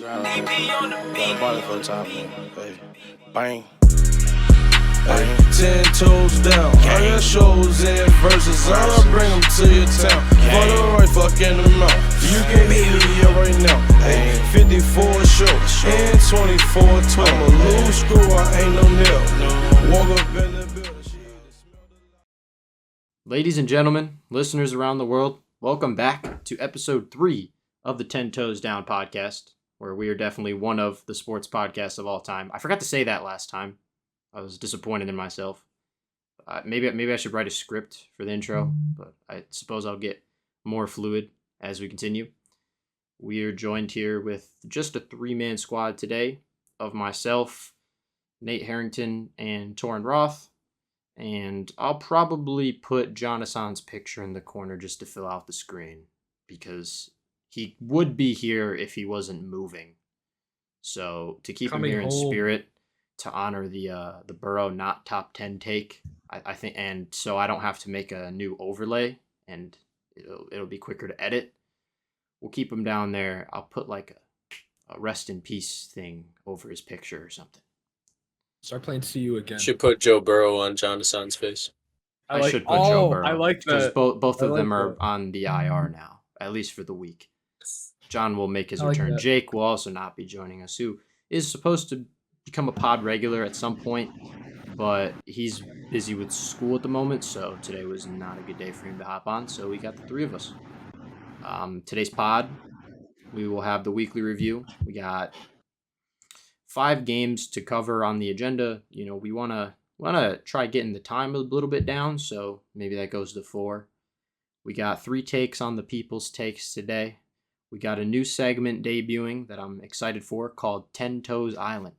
Got a body for a top, baby. Bang. Bang. 10 toes down. I got shows and verses. I'ma bring them to your town. For the right fucking amount. You can hit me up right now. Ay, 54 show. And 24 12. I'm a loose screw, I ain't no nail. Walk up in the building. Ladies and gentlemen, listeners around the world, welcome back to episode 3 of the 10 Toes Down podcast, where we are definitely one of the sports podcasts of all time. I forgot to say that last time. I was disappointed in myself. Maybe I should write a script for the intro, but I suppose I'll get more fluid as we continue. We are joined here with just a 3-man squad today of myself, Nate Harrington, and Torrin Roth. And I'll probably put John Hassan's picture in the corner just to fill out the screen, because he would be here if he wasn't moving. So to keep him here in spirit, to honor the Burrow not top 10 take, I think, and so I don't have to make a new overlay and it'll be quicker to edit. We'll keep him down there. I'll put like a rest in peace thing over his picture or something. Start playing See You Again. Should put Joe Burrow on John Hassan's face. I should put Joe Burrow. I like that. Because both of them are on the IR now, at least for the week. John will make his return. Jake will also not be joining us, who is supposed to become a pod regular at some point, but he's busy with school at the moment, so today was not a good day for him to hop on, so we got the 3 of us. Today's pod, we will have the weekly review. We got 5 games to cover on the agenda. You know, we want to try getting the time a little bit down, so maybe that goes to 4. We got 3 takes on the people's takes today. We got a new segment debuting that I'm excited for called 10 Toes Island.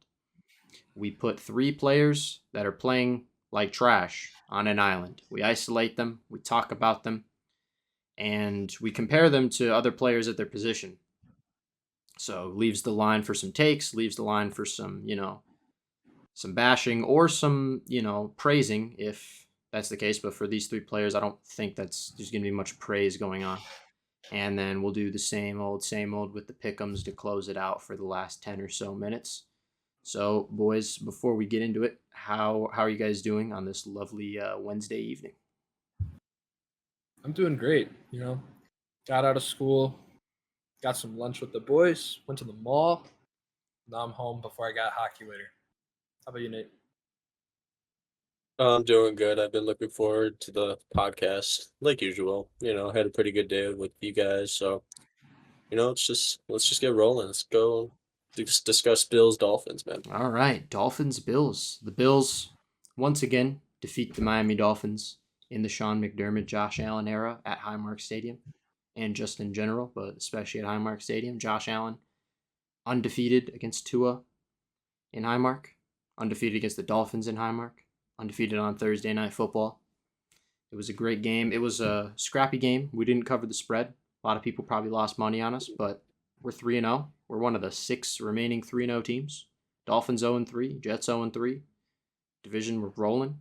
We put 3 players that are playing like trash on an island. We isolate them, we talk about them, and we compare them to other players at their position. So leaves the line for some takes, leaves the line for some, some bashing or some, praising if that's the case. But for these 3 players, I don't think there's going to be much praise going on. And then we'll do the same old with the pick'ems to close it out for the last 10 or so minutes. So, boys, before we get into it, how are you guys doing on this lovely Wednesday evening? I'm doing great. Got out of school, got some lunch with the boys, went to the mall. Now I'm home before I got hockey later. How about you, Nate? I'm doing good. I've been looking forward to the podcast, like usual. Had a pretty good day with you guys. So, let's just get rolling. Let's go discuss Bills Dolphins, man. All right, Dolphins Bills. The Bills once again defeat the Miami Dolphins in the Sean McDermott, Josh Allen era at Highmark Stadium, and just in general, but especially at Highmark Stadium. Josh Allen undefeated against Tua in Highmark, undefeated against the Dolphins in Highmark, undefeated on Thursday Night Football. It was a great game. It was a scrappy game. We didn't cover the spread. A lot of people probably lost money on us, but we're 3-0. We're one of the 6 remaining 3-0 teams. Dolphins 0-3, Jets 0-3. Division, we're rolling.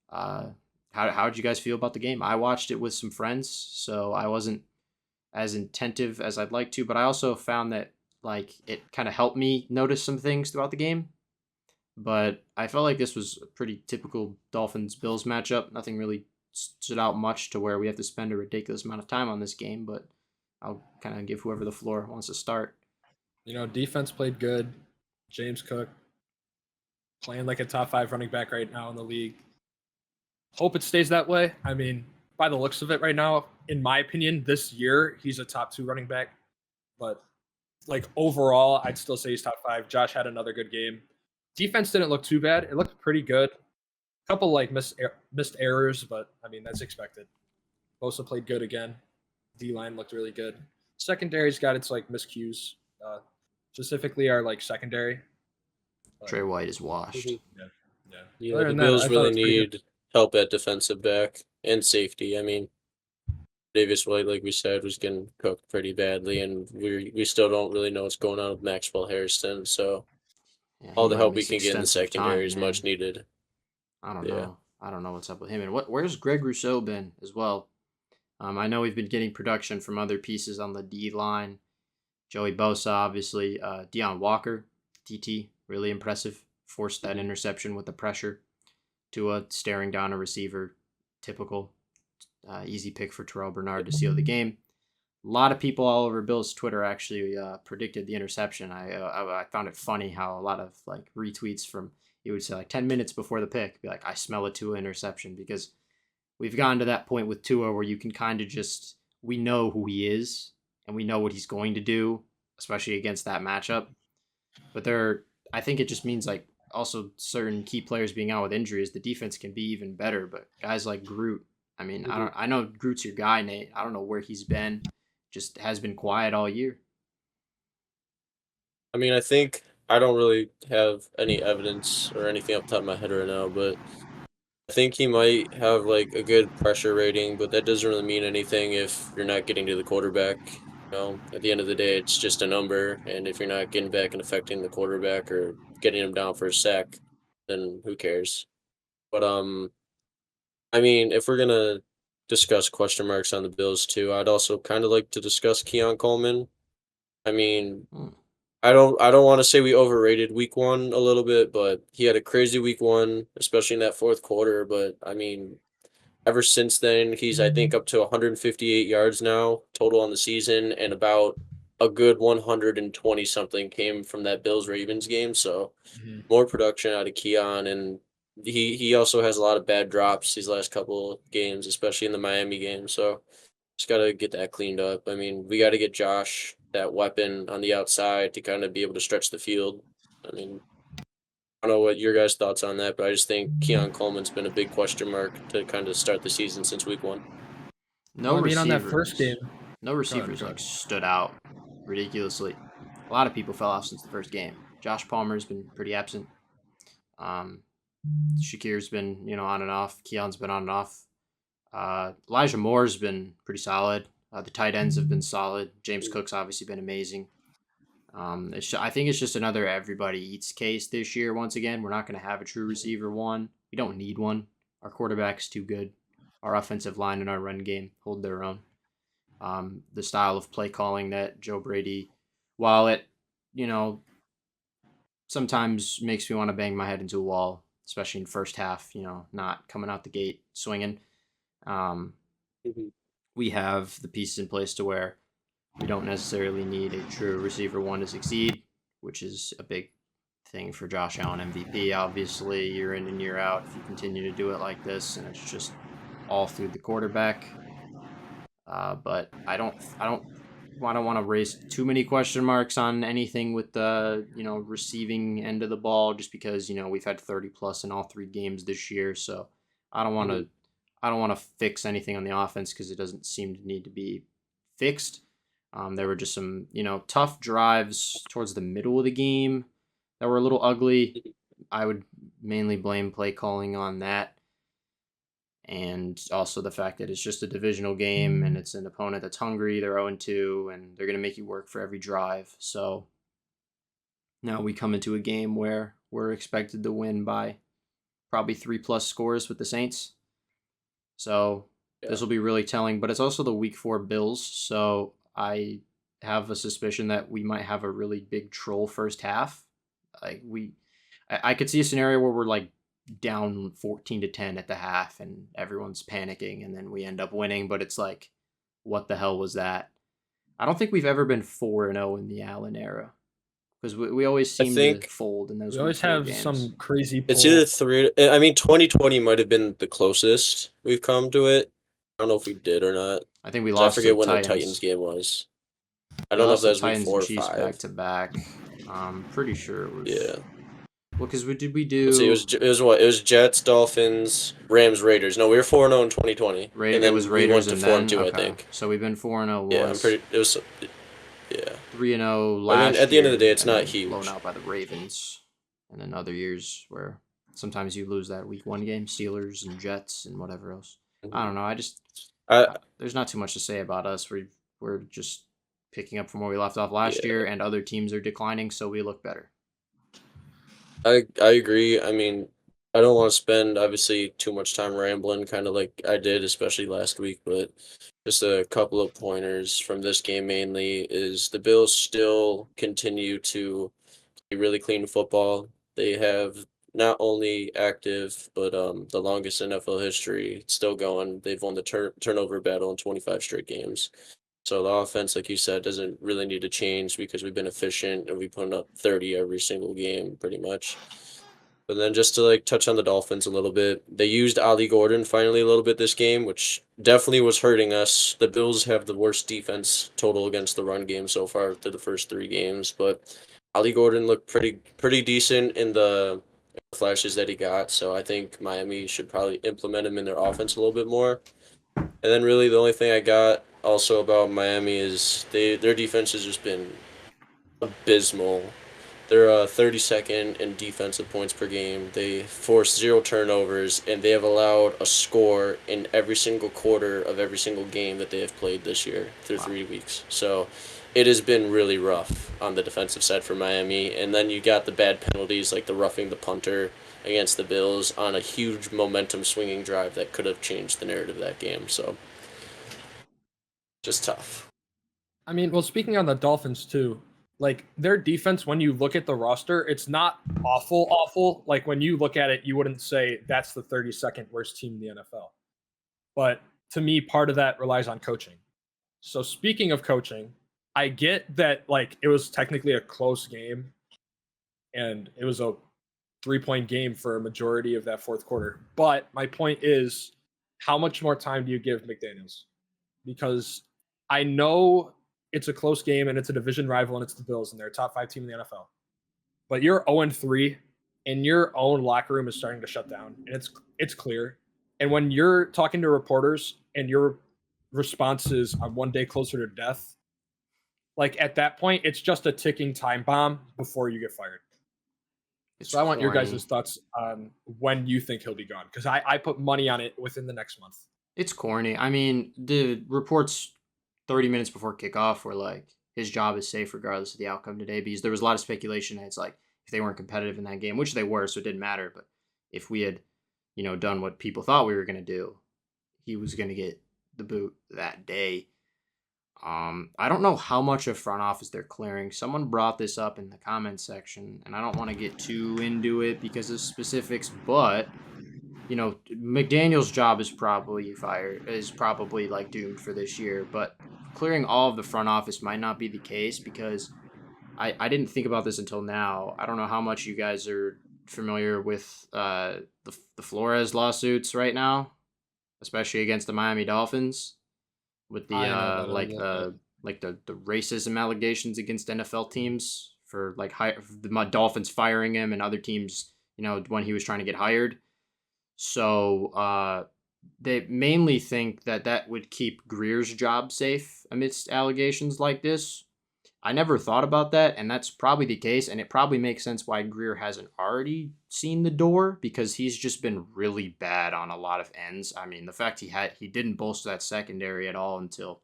How did you guys feel about the game? I watched it with some friends, so I wasn't as attentive as I'd like to, but I also found that it kind of helped me notice some things throughout the game. But I felt like this was a pretty typical Dolphins-Bills matchup. Nothing really stood out much to where we have to spend a ridiculous amount of time on this game, but I'll kind of give whoever the floor wants to start. Defense played good. James Cook playing like a top 5 running back right now in the league. Hope it stays that way. I mean, by the looks of it right now, in my opinion, this year, he's a top 2 running back. But, overall, I'd still say he's top 5. Josh had another good game. Defense didn't look too bad. It looked pretty good. A couple, missed errors, but, I mean, that's expected. Bosa played good again. D-line looked really good. Secondary's got its, miscues. Specifically our, secondary. Trey White is washed. Yeah, the Bills really need help at defensive back and safety. I mean, Davis White, like we said, was getting cooked pretty badly, and we still don't really know what's going on with Maxwell Harrison. So all the help we can get in the secondary is much needed. I don't know. I don't know what's up with him. And where's Greg Rousseau been as well? I know we've been getting production from other pieces on the D line. Joey Bosa, obviously. Deion Walker, TT, really impressive. Forced that interception with the pressure. Tua staring down a receiver, typical. Easy pick for Terrell Bernard to seal the game. A lot of people all over Bill's Twitter actually predicted the interception. I found it funny how a lot of like retweets from, he would say like 10 minutes before the pick, be like, I smell a Tua interception, because we've gotten to that point with Tua where you can kind of just, we know who he is and we know what he's going to do, especially against that matchup. But I think it just means like also certain key players being out with injuries, the defense can be even better. But guys like Groot, I mean, I know Groot's your guy, Nate. I don't know where he's been. Just has been quiet all year. I mean, I think I don't really have any evidence or anything off the top of my head right now, but I think he might have like a good pressure rating, but that doesn't really mean anything if you're not getting to the quarterback. At the end of the day, it's just a number, and if you're not getting back and affecting the quarterback or getting him down for a sack, then who cares? But I mean, if we're gonna discuss question marks on the Bills too, I'd also kind of like to discuss Keon Coleman. I mean, I don't want to say we overrated week 1 a little bit, but he had a crazy week 1, especially in that fourth quarter, but I mean, ever since then, he's I think up to 158 yards now total on the season, and about a good 120 something came from that Bills Ravens game, so more production out of Keon, and he also has a lot of bad drops these last couple of games, especially in the Miami game. So just got to get that cleaned up. I mean, we got to get Josh that weapon on the outside to kind of be able to stretch the field. I mean, I don't know what your guys' thoughts on that, but I just think Keon Coleman's been a big question mark to kind of start the season since week 1. No I mean, receivers. on that first game, no receivers like stood out ridiculously. A lot of people fell off since the first game. Josh Palmer's been pretty absent. Shakir's been, on and off. Keon's been on and off. Elijah Moore's been pretty solid. The tight ends have been solid. James Cook's obviously been amazing. I think it's just another everybody eats case this year. Once again, we're not going to have a true receiver one. We don't need one. Our quarterback's too good. Our offensive line and our run game hold their own. The style of play calling that Joe Brady, while it, sometimes makes me want to bang my head into a wall, especially in first half, not coming out the gate swinging. We have the pieces in place to where we don't necessarily need a true receiver one to succeed, which is a big thing for Josh Allen MVP. Obviously, year in and year out, if you continue to do it like this, and it's just all through the quarterback. But I don't want to raise too many question marks on anything with the receiving end of the ball, just because we've had 30 plus in all 3 games this year. So I don't want to fix anything on the offense because it doesn't seem to need to be fixed. There were just some tough drives towards the middle of the game that were a little ugly. I would mainly blame play calling on that. And also the fact that it's just a divisional game and it's an opponent that's hungry. They're 0-2, and they're going to make you work for every drive. So now we come into a game where we're expected to win by probably 3+ scores with the Saints. So this will be really telling. But it's also the Week 4 Bills. So I have a suspicion that we might have a really big troll first half. I could see a scenario where we're like down 14-10 at the half and everyone's panicking and then we end up winning, but it's like, what the hell was that? I don't think we've ever been 4-0 in the Allen era, because we always seem to fold in those. We always have games. Some crazy pull. It's either 3. I mean, 2020 might have been the closest we've come to it. I don't know if we did or not. I think we lost. I forget when the Titans game was. I don't know if that was week 4 or 5. Back to back. I'm pretty sure it was. Yeah. Well, because did we do? Let's see, it was what? It was Jets, Dolphins, Rams, Raiders. No, we were 4-0 in 2020. And then it was Raiders we went to 4-2, I think. So we've been 4-0 once. Yeah, I'm pretty. It was. Yeah. 3-0 last. I mean, at the end of the day, it's not huge. Blown out by the Ravens, and then other years where sometimes you lose that week 1 game, Steelers and Jets and whatever else. I don't know. There's not too much to say about us. We're just picking up from where we left off last year, and other teams are declining, so we look better. I agree. I mean, I don't want to spend obviously too much time rambling, kind of like I did, especially last week, but just a couple of pointers from this game mainly is the Bills still continue to play really clean football. They have not only active, but the longest NFL history still going. They've won the turnover battle in 25 straight games. So the offense, like you said, doesn't really need to change because we've been efficient and we put up 30 every single game pretty much. But then just to like touch on the Dolphins a little bit, they used Ali Gordon finally a little bit this game, which definitely was hurting us. The Bills have the worst defense total against the run game so far through the first 3 games, but Ali Gordon looked pretty decent in the flashes that he got. So I think Miami should probably implement him in their offense a little bit more. And then really the only thing I got also about Miami is their defense has just been abysmal. They're 32nd in defensive points per game. They force 0 turnovers, and they have allowed a score in every single quarter of every single game that they have played this year through 3 weeks. So it has been really rough on the defensive side for Miami. And then you got the bad penalties like the roughing the punter against the Bills on a huge momentum swinging drive that could have changed the narrative of that game. So just tough. I mean, well, speaking on the Dolphins too, like their defense, when you look at the roster, it's not awful. Like when you look at it, you wouldn't say that's the 32nd worst team in the NFL. But to me, part of that relies on coaching. So speaking of coaching, I get that like it was technically a close game and it was a 3-point game for a majority of that fourth quarter. But my point is, how much more time do you give McDaniels? Because I know it's a close game and it's a division rival and it's the Bills and they're a top 5 team in the NFL. But you're 0-3 and your own locker room is starting to shut down and it's clear. And when you're talking to reporters and your response is I'm one day closer to death, like at that point, it's just a ticking time bomb before you get fired. So I want your guys' thoughts on when you think he'll be gone, because I put money on it within the next month. It's corny. I mean, the reports 30 minutes before kickoff were like his job is safe regardless of the outcome today, because there was a lot of speculation that it's like if they weren't competitive in that game, which they were, so it didn't matter. But if we had, done what people thought we were going to do, he was going to get the boot that day. I don't know how much of front office they're clearing. Someone brought this up in the comments section, and I don't want to get too into it because of specifics, but McDaniel's job is probably like doomed for this year, but clearing all of the front office might not be the case because I didn't think about this until now. I don't know how much you guys are familiar with the Flores lawsuits right now, especially against the Miami Dolphins with the the racism allegations against NFL teams for like the Dolphins firing him and other teams, when he was trying to get hired. So they mainly think that would keep Greer's job safe amidst allegations like this. I never thought about that, and that's probably the case, and it probably makes sense why Greer hasn't already seen the door, because he's just been really bad on a lot of ends. I mean, the fact he didn't bolster that secondary at all until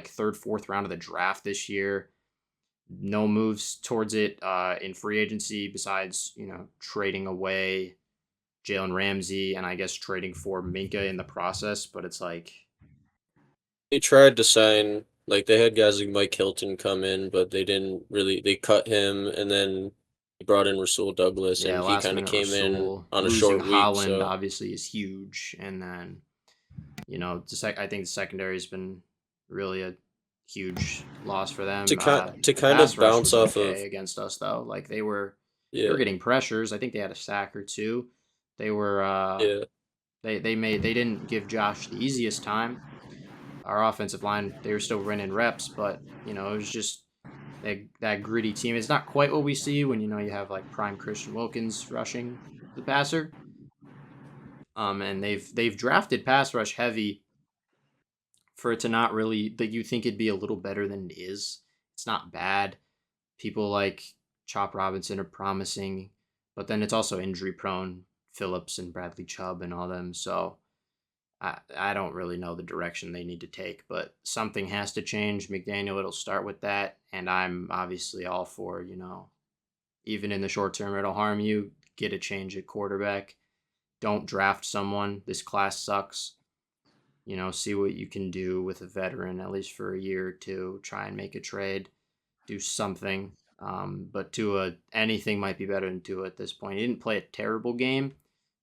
third, fourth round of the draft this year. No moves towards it in free agency besides, trading away Jalen Ramsey and I guess trading for Minka in the process, but it's like they tried to sign, like they had guys like Mike Hilton come in, but they didn't really. They cut him, and then he brought in Rasul Douglas, and he kind of came in on a short week. Holland So obviously is huge, and then I think the secondary has been really a huge loss for them. to kind of bounce off of against us though, like they were yeah getting pressures. I think they had a sack or two. They were yeah they didn't give Josh the easiest time. Our offensive line, they were still running reps, but it was just that gritty team. It's not quite what we see when you have like prime Christian Wilkins rushing the passer. And they've drafted pass rush heavy for it to not really that you think it'd be a little better than it is. It's not bad. People like Chop Robinson are promising, but then it's also injury prone. Phillips and Bradley Chubb and all them. So I don't really know the direction they need to take, but something has to change. McDaniel, it'll start with that. And I'm obviously all for, even in the short term, it'll harm you. get a change at quarterback. Don't draft someone. This class sucks. See what you can do with a veteran, at least for a year or two. Try and make a trade. Do something. But Tua, anything might be better than Tua at this point. He didn't play a terrible game,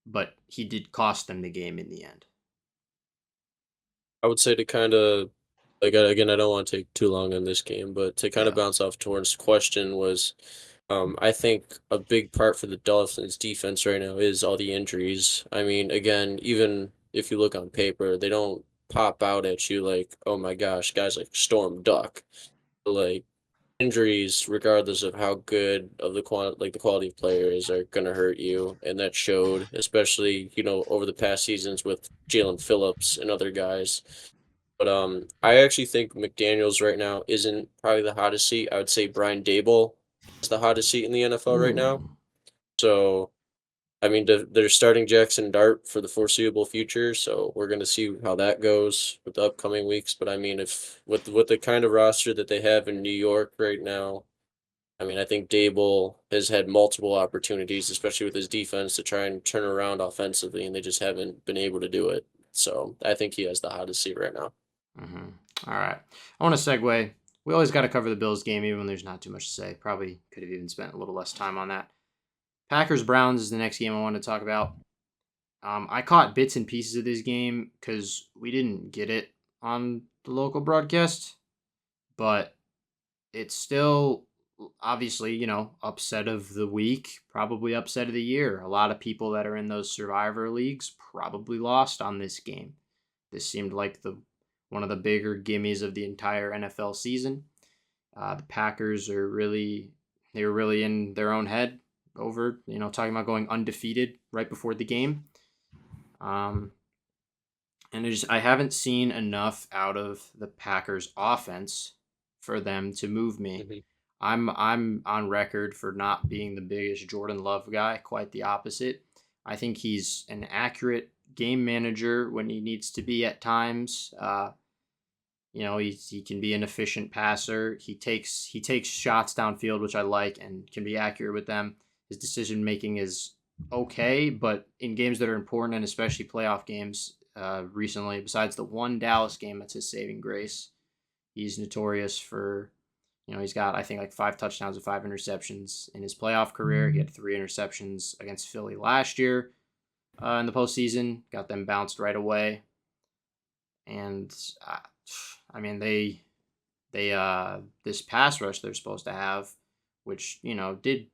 but he did cost them the game in the end. I would say to kind of, like, again, I don't want to take too long on this game, but to kind of bounce off Torrance' question was, I think a big part for the Dolphins defense right now is all the injuries. I mean, again, even if you look on paper, they don't pop out at you like, oh my gosh, guys like Storm Duck. Like, injuries, regardless of how good of the quality of players, are gonna hurt you, and that showed, especially over the past seasons with Jalen Phillips and other guys. But I actually think McDaniels right now isn't probably the hottest seat. I would say Brian Dable is the hottest seat in the NFL right now. So, I mean, they're starting Jackson Dart for the foreseeable future, so we're going to see how that goes with the upcoming weeks. But I mean, if with the kind of roster that they have in New York right now, I mean, I think Dable has had multiple opportunities, especially with his defense, to try and turn around offensively, and they just haven't been able to do it. So I think he has the hottest seat right now. All right. I want to segue. We always got to cover the Bills game, even when there's not too much to say. Probably could have even spent a little less time on that. Packers-Browns is the next game I want to talk about. I caught bits and pieces of this game because we didn't get it on the local broadcast, but it's still obviously, upset of the week, probably upset of the year. A lot of people that are in those Survivor leagues probably lost on this game. This seemed like one of the bigger gimmies of the entire NFL season. The Packers they were really in their own head over, talking about going undefeated right before the game. And I haven't seen enough out of the Packers offense for them to move me. Mm-hmm. I'm on record for not being the biggest Jordan Love guy, quite the opposite. I think he's an accurate game manager when he needs to be at times. He can be an efficient passer. He takes shots downfield, which I like, and can be accurate with them. His decision making is okay, but in games that are important, and especially playoff games, recently, besides the one Dallas game that's his saving grace, he's notorious for, he's got, I think, like 5 touchdowns and 5 interceptions in his playoff career. He had 3 interceptions against Philly last year in the postseason, got them bounced right away. And I mean, they this pass rush they're supposed to have, which did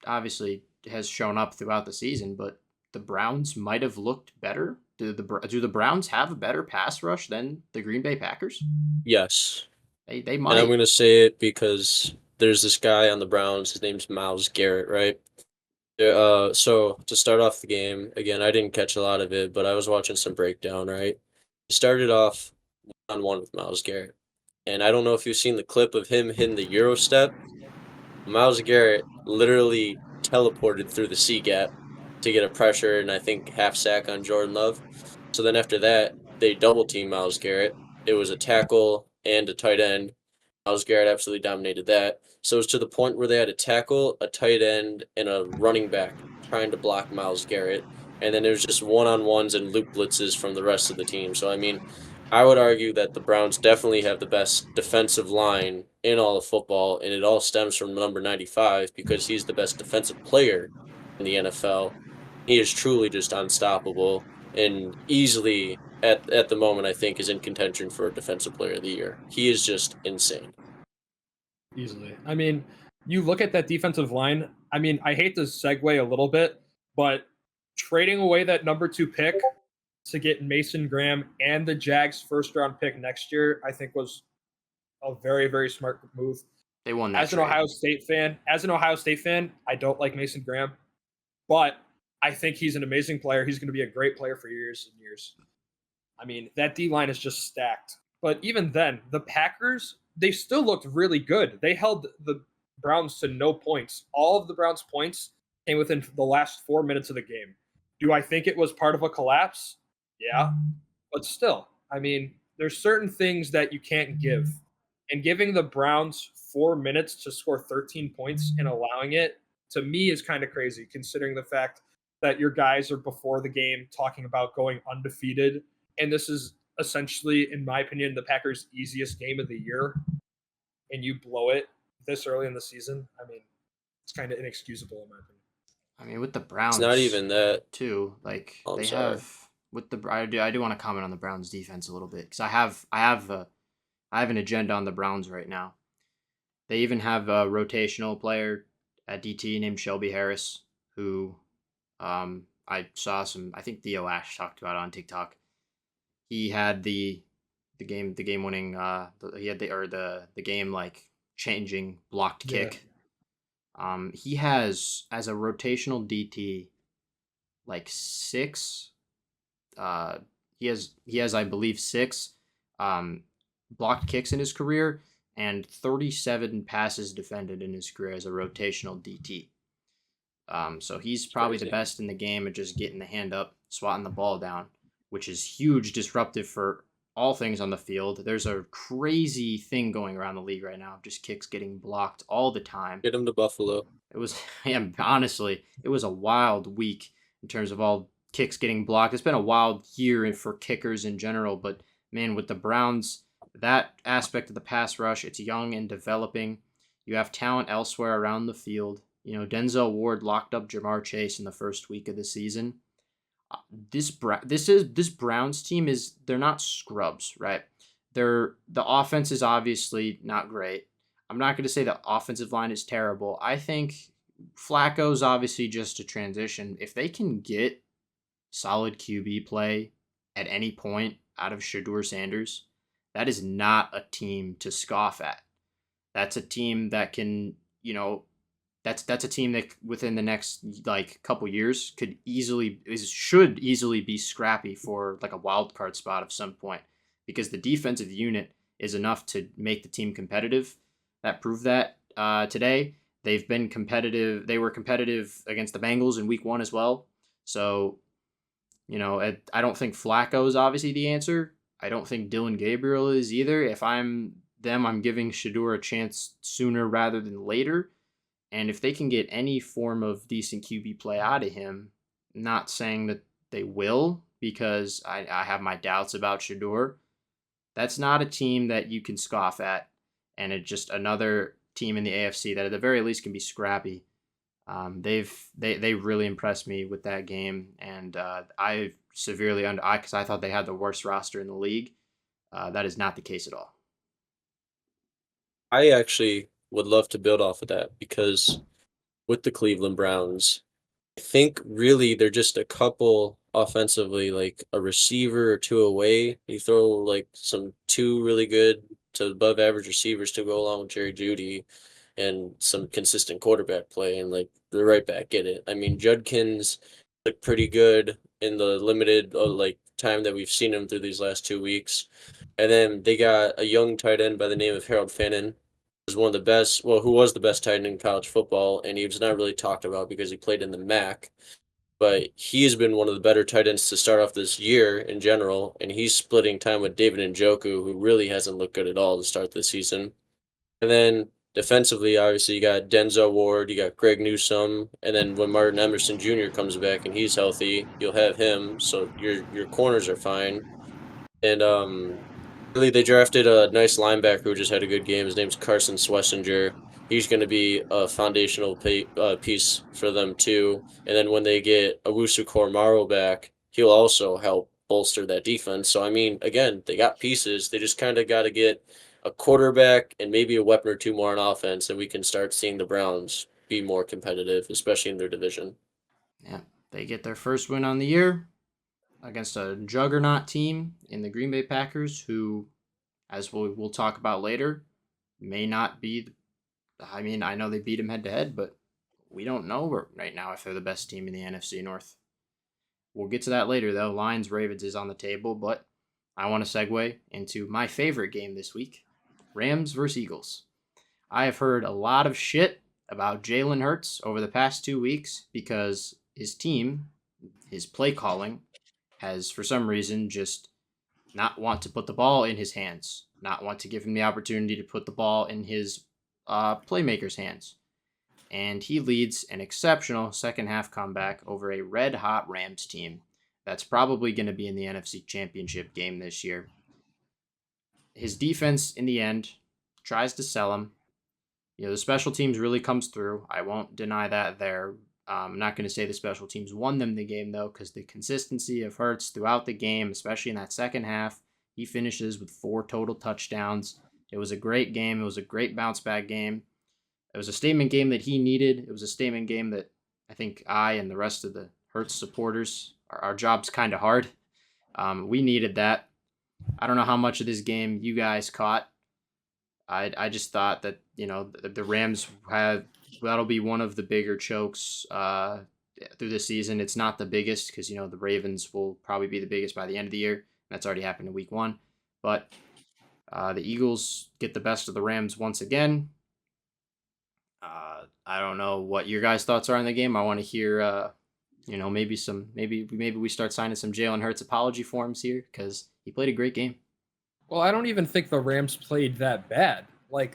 obviously has shown up throughout the season, but the Browns might have looked better. Do the Browns have a better pass rush than the Green Bay Packers? Yes. They might. And I'm going to say it because there's this guy on the Browns. His name's Myles Garrett, right? So to start off the game, again, I didn't catch a lot of it, but I was watching some breakdown, right? He started off 1-on-1 with Myles Garrett. And I don't know if you've seen the clip of him hitting the Euro step. Myles Garrett literally teleported through the C gap to get a pressure and I think half sack on Jordan Love. So then after that, they double team Myles Garrett. It was a tackle and a tight end. Myles Garrett absolutely dominated that. So it was to the point where they had a tackle, a tight end, and a running back trying to block Myles Garrett. And then it was just one-on-ones and loop blitzes from the rest of the team. So, I mean, I would argue that the Browns definitely have the best defensive line in all of football, and it all stems from number 95 because he's the best defensive player in the NFL. He is truly just unstoppable and easily, at the moment, I think, is in contention for Defensive Player of the Year. He is just insane. Easily. I mean, you look at that defensive line. I mean, I hate to segue a little bit, but trading away that number 2 pick to get Mason Graham and the Jags' first-round pick next year, I think was a very, very smart move. They won that. As an Ohio State fan, I don't like Mason Graham, but I think he's an amazing player. He's going to be a great player for years and years. I mean, that D-line is just stacked. But even then, the Packers, they still looked really good. They held the Browns to no points. All of the Browns' points came within the last 4 minutes of the game. Do I think it was part of a collapse? Yeah. But still, I mean, there's certain things that you can't give. And giving the Browns 4 minutes to score 13 points and allowing it to me is kind of crazy considering the fact that your guys are before the game talking about going undefeated. And this is essentially, in my opinion, the Packers' easiest game of the year. And you blow it this early in the season. I mean, it's kind of inexcusable in my opinion. I mean, with the It's Browns, not even that. too. Like Oh, I'm they sorry. have with the I do want to comment on the Browns defense a little bit because I have an agenda on the Browns right now. They even have a rotational player at DT named Shelby Harris, who I saw some. I think Theo Ash talked about it on TikTok. He had the game winning. He had the game like changing blocked kick. He has as a rotational DT like six. He has I believe six blocked kicks in his career and 37 passes defended in his career as a rotational DT. So he's probably the best in the game at just getting the hand up, swatting the ball down, which is huge disruptive for all things on the field. There's a crazy thing going around the league right now, just kicks getting blocked all the time. Get him to Buffalo. It was, yeah, honestly, it was a wild week in terms of all kicks getting blocked. It's been a wild year for kickers in general, but man, with the Browns, that aspect of the pass rush, it's young and developing. You have talent elsewhere around the field. You know, Denzel Ward locked up Jamar Chase in the first week of the season. This Browns team they're not scrubs, right? The offense is obviously not great. I'm not going to say the offensive line is terrible. I think Flacco's obviously just a transition. If they can get solid QB play at any point out of Shedeur Sanders, that is not a team to scoff at. That's a team that can, that's a team that within the next like couple years should easily be scrappy for like a wild card spot of some point because the defensive unit is enough to make the team competitive. That proved that today. They've been competitive. They were competitive against the Bengals in week 1 as well. So, I don't think Flacco is obviously the answer. I don't think Dylan Gabriel is either. If I'm them, I'm giving Shedeur a chance sooner rather than later. And if they can get any form of decent QB play out of him, not saying that they will because I have my doubts about Shedeur, that's not a team that you can scoff at. And it's just another team in the AFC that at the very least can be scrappy. They really impressed me with that game, and I severely because I thought they had the worst roster in the league. That is not the case at all. I actually would love to build off of that because with the Cleveland Browns, I think really they're just a couple offensively, like a receiver or two away. You throw like two really good to above average receivers to go along with Jerry Jeudy and some consistent quarterback play, and like the right back get it. I mean, Judkins looked pretty good in the limited time that we've seen him through these last 2 weeks. And then they got a young tight end by the name of Harold Fannin, who was the best tight end in college football, and he was not really talked about because he played in the MAC. But he has been one of the better tight ends to start off this year in general, and he's splitting time with David Njoku, who really hasn't looked good at all to start this season. And then defensively, obviously, you got Denzel Ward, you got Greg Newsome, and then when Martin Emerson Jr. comes back and he's healthy, you'll have him. So your corners are fine. And really, they drafted a nice linebacker who just had a good game. His name's Carson Schlesinger. He's going to be a foundational piece for them too. And then when they get Owusu Koromaro back, he'll also help bolster that defense. So I mean, again, they got pieces. They just kind of got to get a quarterback and maybe a weapon or two more on offense, and we can start seeing the Browns be more competitive, especially in their division. Yeah, they get their first win on the year against a juggernaut team in the Green Bay Packers, who, as we'll talk about later, may not be. I mean, I know they beat them head to head, but we don't know right now if they're the best team in the NFC North. We'll get to that later, though. Lions Ravens is on the table, but I want to segue into my favorite game this week, Rams versus Eagles. I have heard a lot of shit about Jalen Hurts over the past 2 weeks because his team, his play calling, has for some reason just not want to put the ball in his hands, not want to give him the opportunity to put the ball in his playmakers' hands. and he leads an exceptional second half comeback over a red hot Rams team that's probably going to be in the NFC Championship game this year. His defense, in the end, tries to sell him. The special teams really comes through. I won't deny that there. I'm not going to say the special teams won them the game, though, because the consistency of Hurts throughout the game, especially in that second half, he finishes with 4 total touchdowns. It was a great game. It was a great bounce-back game. It was a statement game that he needed. It was a statement game that I think I and the rest of the Hurts supporters, our job's kind of hard. We needed that. I don't know how much of this game you guys caught. I just thought that, the Rams that'll be one of the bigger chokes through the season. It's not the biggest because, the Ravens will probably be the biggest by the end of the year. That's already happened in week 1. But the Eagles get the best of the Rams once again. I don't know what your guys' thoughts are on the game. I want to hear, maybe we start signing some Jalen Hurts apology forms here because he played a great game. Well, I don't even think the Rams played that bad.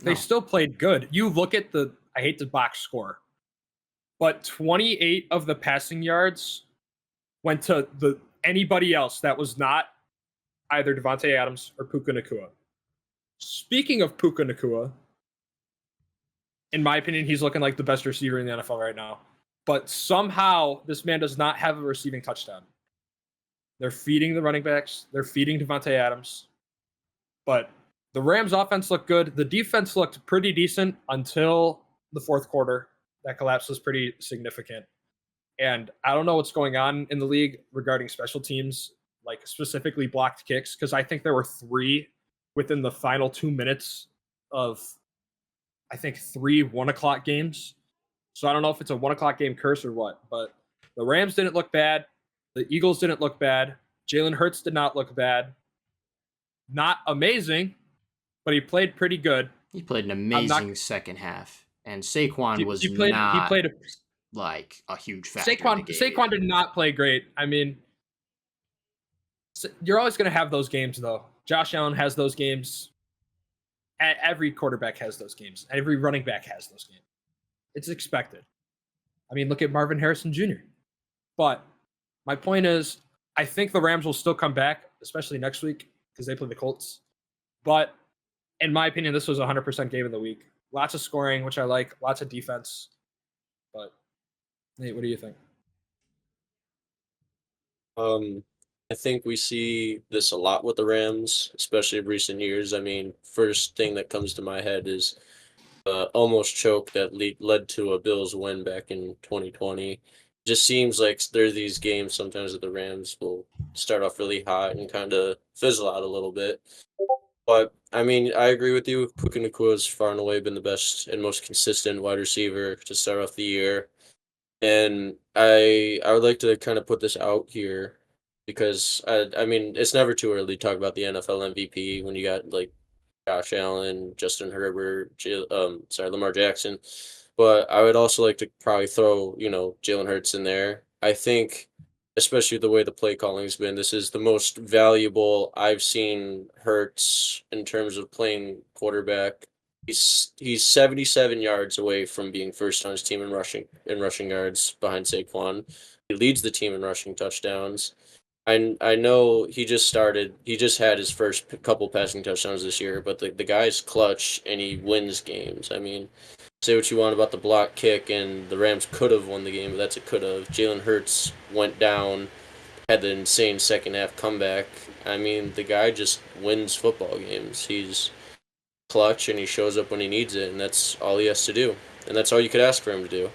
They still played good. You look at I hate the box score, but 28 of the passing yards went to anybody else that was not either Devontae Adams or Puka Nacua. Speaking of Puka Nacua, in my opinion, he's looking like the best receiver in the NFL right now. But somehow, this man does not have a receiving touchdown. They're feeding the running backs. They're feeding Devontae Adams. But the Rams offense looked good. The defense looked pretty decent until the fourth quarter. That collapse was pretty significant. And I don't know what's going on in the league regarding special teams, specifically blocked kicks, because I think there were 3 within the final 2 minutes of, I think, 3 1:00 games. So I don't know if it's a 1:00 game curse or what, but the Rams didn't look bad. The Eagles didn't look bad. Jalen Hurts did not look bad. Not amazing, but he played pretty good. He played an amazing second half, and Saquon was not a huge factor. Saquon did not play great. I mean, you're always going to have those games, though. Josh Allen has those games. Every quarterback has those games. Every running back has those games. It's expected. I mean, look at Marvin Harrison Jr. But my point is, I think the Rams will still come back, especially next week, because they play the Colts. But in my opinion, this was a 100% game of the week. Lots of scoring, which I like. Lots of defense. But, Nate, what do you think? I think we see this a lot with the Rams, especially in recent years. I mean, first thing that comes to my head is almost choke that led to a Bills win back in 2020. Just seems like there are these games sometimes that the Rams will start off really hot and kind of fizzle out a little bit. But, I mean, I agree with you. Puka Nacua has far and away been the best and most consistent wide receiver to start off the year. And I would like to kind of put this out here because, I mean, it's never too early to talk about the NFL MVP when you got, Josh Allen, Justin Herbert, Lamar Jackson. But I would also like to probably throw, Jalen Hurts in there. I think, especially the way the play calling's been, this is the most valuable I've seen Hurts in terms of playing quarterback. He's 77 yards away from being first on his team in rushing yards behind Saquon. He leads the team in rushing touchdowns. I know he just had his first couple passing touchdowns this year, but the guy's clutch and he wins games. I mean, say what you want about the block kick, and the Rams could have won the game, but that's a could have. Jalen Hurts went down, had the insane second half comeback. I mean, the guy just wins football games. He's clutch, and he shows up when he needs it, and that's all he has to do. And that's all you could ask for him to do.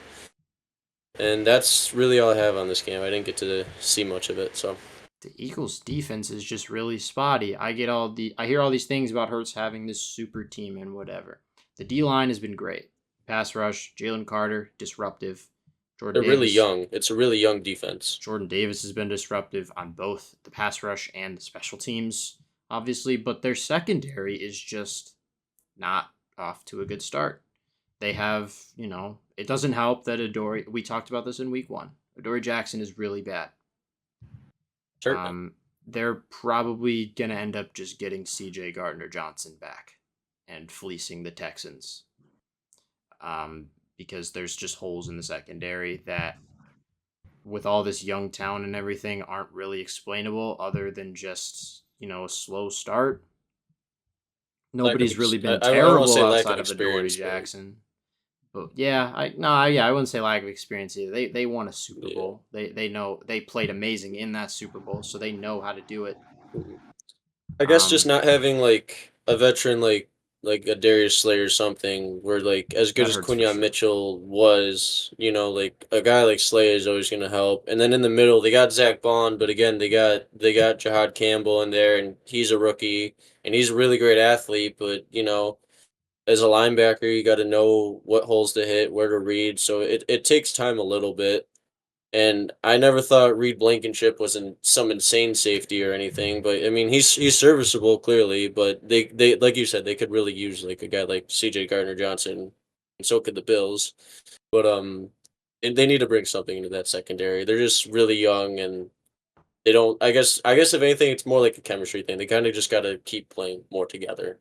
And that's really all I have on this game. I didn't get to see much of it, so. The Eagles' defense is just really spotty. I hear all these things about Hurts having this super team and whatever. The D-line has been great. Pass rush, Jalen Carter, disruptive. They're really young. It's a really young defense. Jordan Davis has been disruptive on both the pass rush and the special teams, obviously, but their secondary is just not off to a good start. They have, it doesn't help that we talked about this in week 1. Adoree Jackson is really bad. Certainly. They're probably going to end up just getting C.J. Gardner-Johnson back and fleecing the Texans. because there's just holes in the secondary that, with all this young talent and everything, aren't really explainable other than just, a slow start. Nobody's really been I don't want to terrible say lack of outside of Adoree experience, but Jackson. But yeah, I wouldn't say lack of experience either. They won a Super yeah. Bowl. They know they played amazing in that Super Bowl, so they know how to do it. Mhm. I guess just not having like a veteran like a Darius Slay or something, where like as good That as hurts for Quinyon sure. Mitchell was, like a guy like Slay is always going to help. And then in the middle, they got Zach Bond, but again, they got Jahad Campbell in there, and he's a rookie, and he's a really great athlete. But as a linebacker, you got to know what holes to hit, where to read. So it takes time a little bit. And I never thought Reed Blankenship was some insane safety or anything, but I mean he's serviceable clearly. But they like you said, they could really use like a guy like C.J. Gardner Johnson, and so could the Bills. But and they need to bring something into that secondary. They're just really young, and they don't. I guess if anything, it's more like a chemistry thing. They kind of just got to keep playing more together,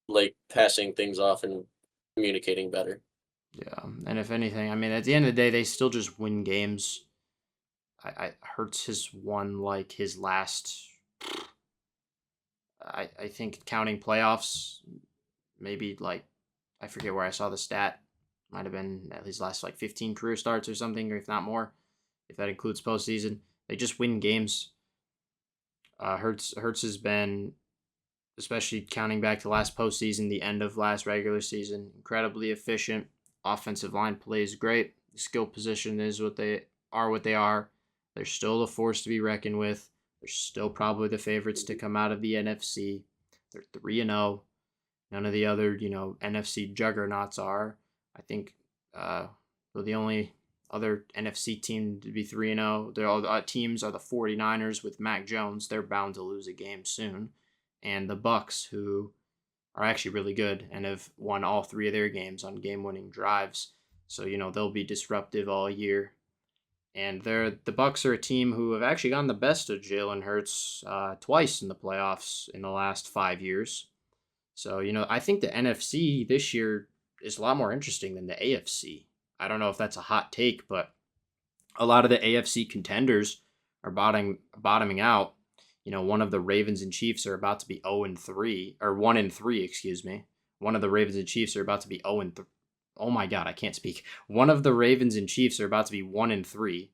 like passing things off and communicating better. Yeah, and if anything, I mean, at the end of the day, they still just win games. Hurts has won like his last. I think counting playoffs, maybe like I forget where I saw the stat. Might have been at his last like 15 career starts or something, or if not more, if that includes postseason. They just win games. Hurts has been, especially counting back to last postseason, the end of last regular season, incredibly efficient. Offensive line plays great. The skill position is what they are. They're still a force to be reckoned with. They're still probably the favorites to come out of the NFC. They're 3-0. None of the other, NFC juggernauts are. I think the only other NFC team to be 3-0. Their teams are the 49ers with Mac Jones. They're bound to lose a game soon. And the Bucs, who are actually really good and have won all 3 of their games on game-winning drives. So, they'll be disruptive all year. And the Bucs are a team who have actually gotten the best of Jalen Hurts twice in the playoffs in the last 5 years. So, I think the NFC this year is a lot more interesting than the AFC. I don't know if that's a hot take, but a lot of the AFC contenders are bottoming out. One of the Ravens and Chiefs are about to be 0-3, or 1-3, excuse me. One of the Ravens and Chiefs are about to be 0-3. Oh my God, I can't speak. One of the Ravens and Chiefs are about to be 1-3.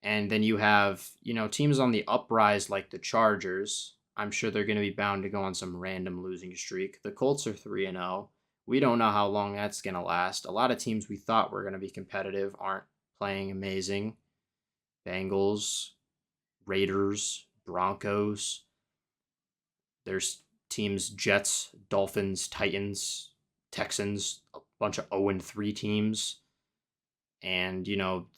And then you have, teams on the uprise like the Chargers. I'm sure they're going to be bound to go on some random losing streak. The Colts are 3-0. We don't know how long that's going to last. A lot of teams we thought were going to be competitive aren't playing amazing. Bengals, Raiders, Broncos. There's teams Jets, Dolphins, Titans, Texans, a bunch of 0-3 teams. And,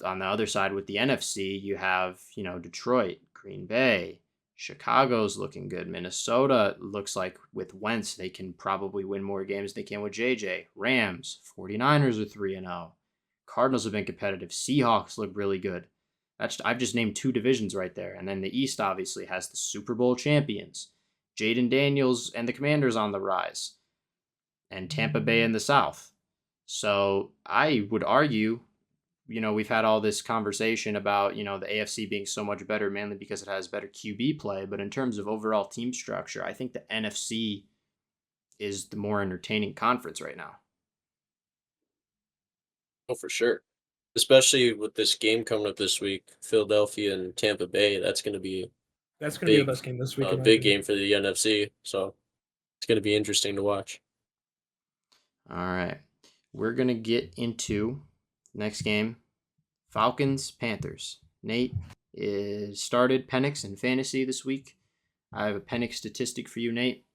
on the other side with the NFC, you have, Detroit, Green Bay, Chicago's looking good. Minnesota looks like with Wentz, they can probably win more games than they can with JJ. Rams, 49ers are 3-0. Cardinals have been competitive. Seahawks look really good. I've just named 2 divisions right there. And then the East obviously has the Super Bowl champions. Jaden Daniels and the Commanders on the rise. And Tampa Bay in the South. So I would argue, we've had all this conversation about, the AFC being so much better, mainly because it has better QB play. But in terms of overall team structure, I think the NFC is the more entertaining conference right now. Oh, for sure. Especially with this game coming up this week, Philadelphia and Tampa Bay. That's going to be the best game this week. a big game for the NFC. So it's going to be interesting to watch. All right. We're going to get into next game, Falcons, Panthers. Nate started Penix in fantasy this week. I have a Penix statistic for you, Nate.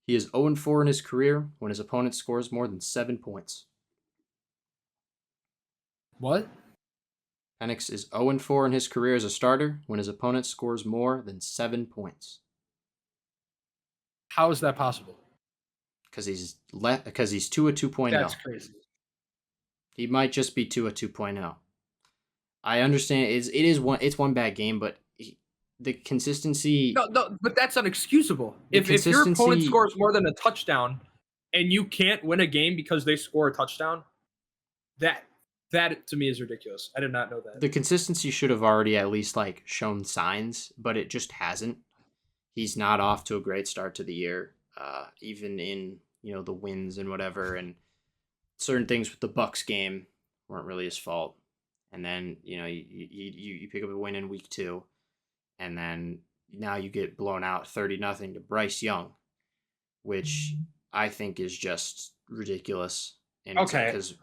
He is 0-4 in his career when his opponent scores more than 7 points. What? Penix is 0-4 in his career as a starter when his opponent scores more than 7 points. How is that possible? Because he's Tua 2.0. That's crazy. He might just be Tua 2.0. I understand it's one bad game, but the consistency. No, but that's unexcusable. If your opponent scores more than a touchdown and you can't win a game because they score a touchdown, That to me is ridiculous. I did not know that. The consistency should have already at least like shown signs, but it just hasn't. He's not off to a great start to the year, even in the wins and whatever, and certain things with the Bucks game weren't really his fault. And then you pick up a win in week 2, and then now you get blown out 30-0 to Bryce Young, which I think is just ridiculous. And because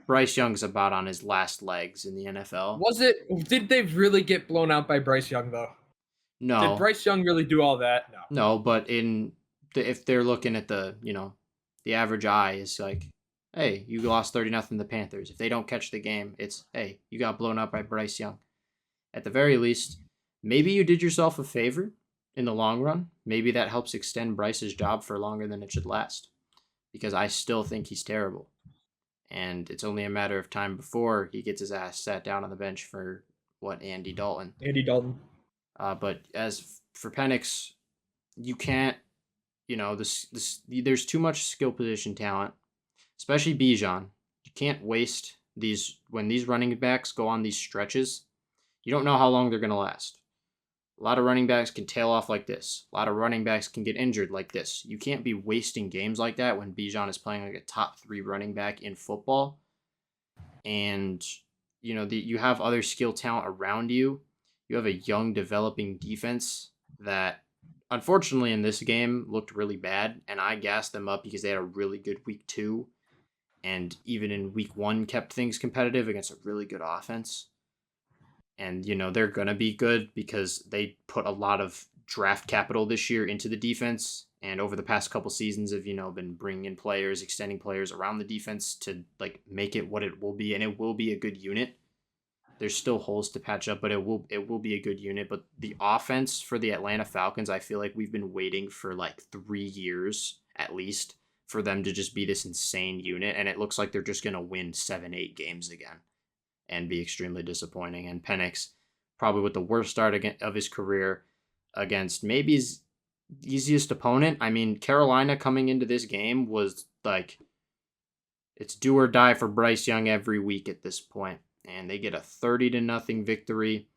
Bryce Young's about on his last legs in the NFL. Did they really get blown out by Bryce Young though? No. Did Bryce Young really do all that? No. No, but if they're looking at the average eye is like, hey, you lost 30-0 to the Panthers. If they don't catch the game, it's, hey, you got blown out by Bryce Young. At the very least, maybe you did yourself a favor in the long run. Maybe that helps extend Bryce's job for longer than it should last, because I still think he's terrible. And it's only a matter of time before he gets his ass sat down on the bench for Andy Dalton. But as for Penix, you can't, there's too much skill position talent, especially Bijan. You can't waste when these running backs go on these stretches. You don't know how long they're going to last. A lot of running backs can tail off like this. A lot of running backs can get injured like this. You can't be wasting games like that when Bijan is playing like a top 3 running back in football. And, you have other skill talent around you. You have a young developing defense that, unfortunately, in this game looked really bad. And I gassed them up because they had a really good week 2. And even in week 1 kept things competitive against a really good offense. And, they're going to be good because they put a lot of draft capital this year into the defense. And over the past couple seasons have, been bringing in players, extending players around the defense to make it what it will be. And it will be a good unit. There's still holes to patch up, but it will be a good unit. But the offense for the Atlanta Falcons, I feel like we've been waiting for 3 years at least for them to just be this insane unit. And it looks like they're just going to win 7-8 games again and be extremely disappointing. And Penix, probably with the worst start of his career against maybe his easiest opponent. I mean, Carolina coming into this game was it's do or die for Bryce Young every week at this point. And they get a 30-0 victory.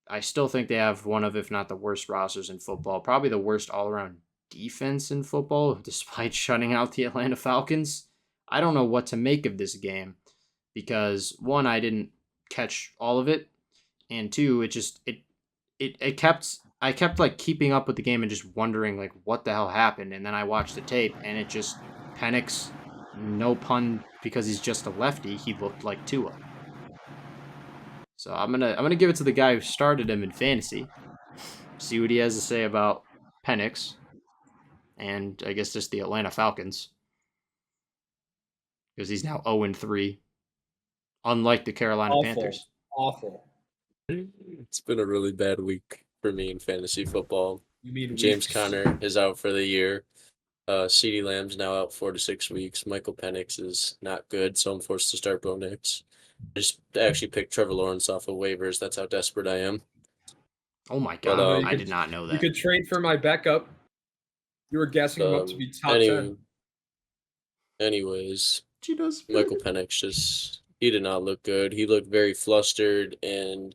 I still think they have one of, if not the worst rosters in football, probably the worst all-around defense in football, despite shutting out the Atlanta Falcons. I don't know what to make of this game because, one, I didn't catch all of it, and two, I kept keeping up with the game and just wondering what the hell happened, and then I watched the tape and it just Penix, no pun because he's just a lefty, he looked like Tua. So I'm gonna give it to the guy who started him in fantasy. See what he has to say about Penix, and I guess just the Atlanta Falcons, because he's now 0-3, unlike the Carolina Panthers. Awful. It's been a really bad week for me in fantasy football. You mean James Conner is out for the year. CeeDee Lamb's now out 4 to 6 weeks. Michael Penix is not good, so I'm forced to start Bo Nix. I just actually picked Trevor Lawrence off of waivers. That's how desperate I am. Oh my god, I did not know that. You could trade for my backup. You were guessing him up to be top 10. Anyways, Michael Penix he did not look good. He looked very flustered, and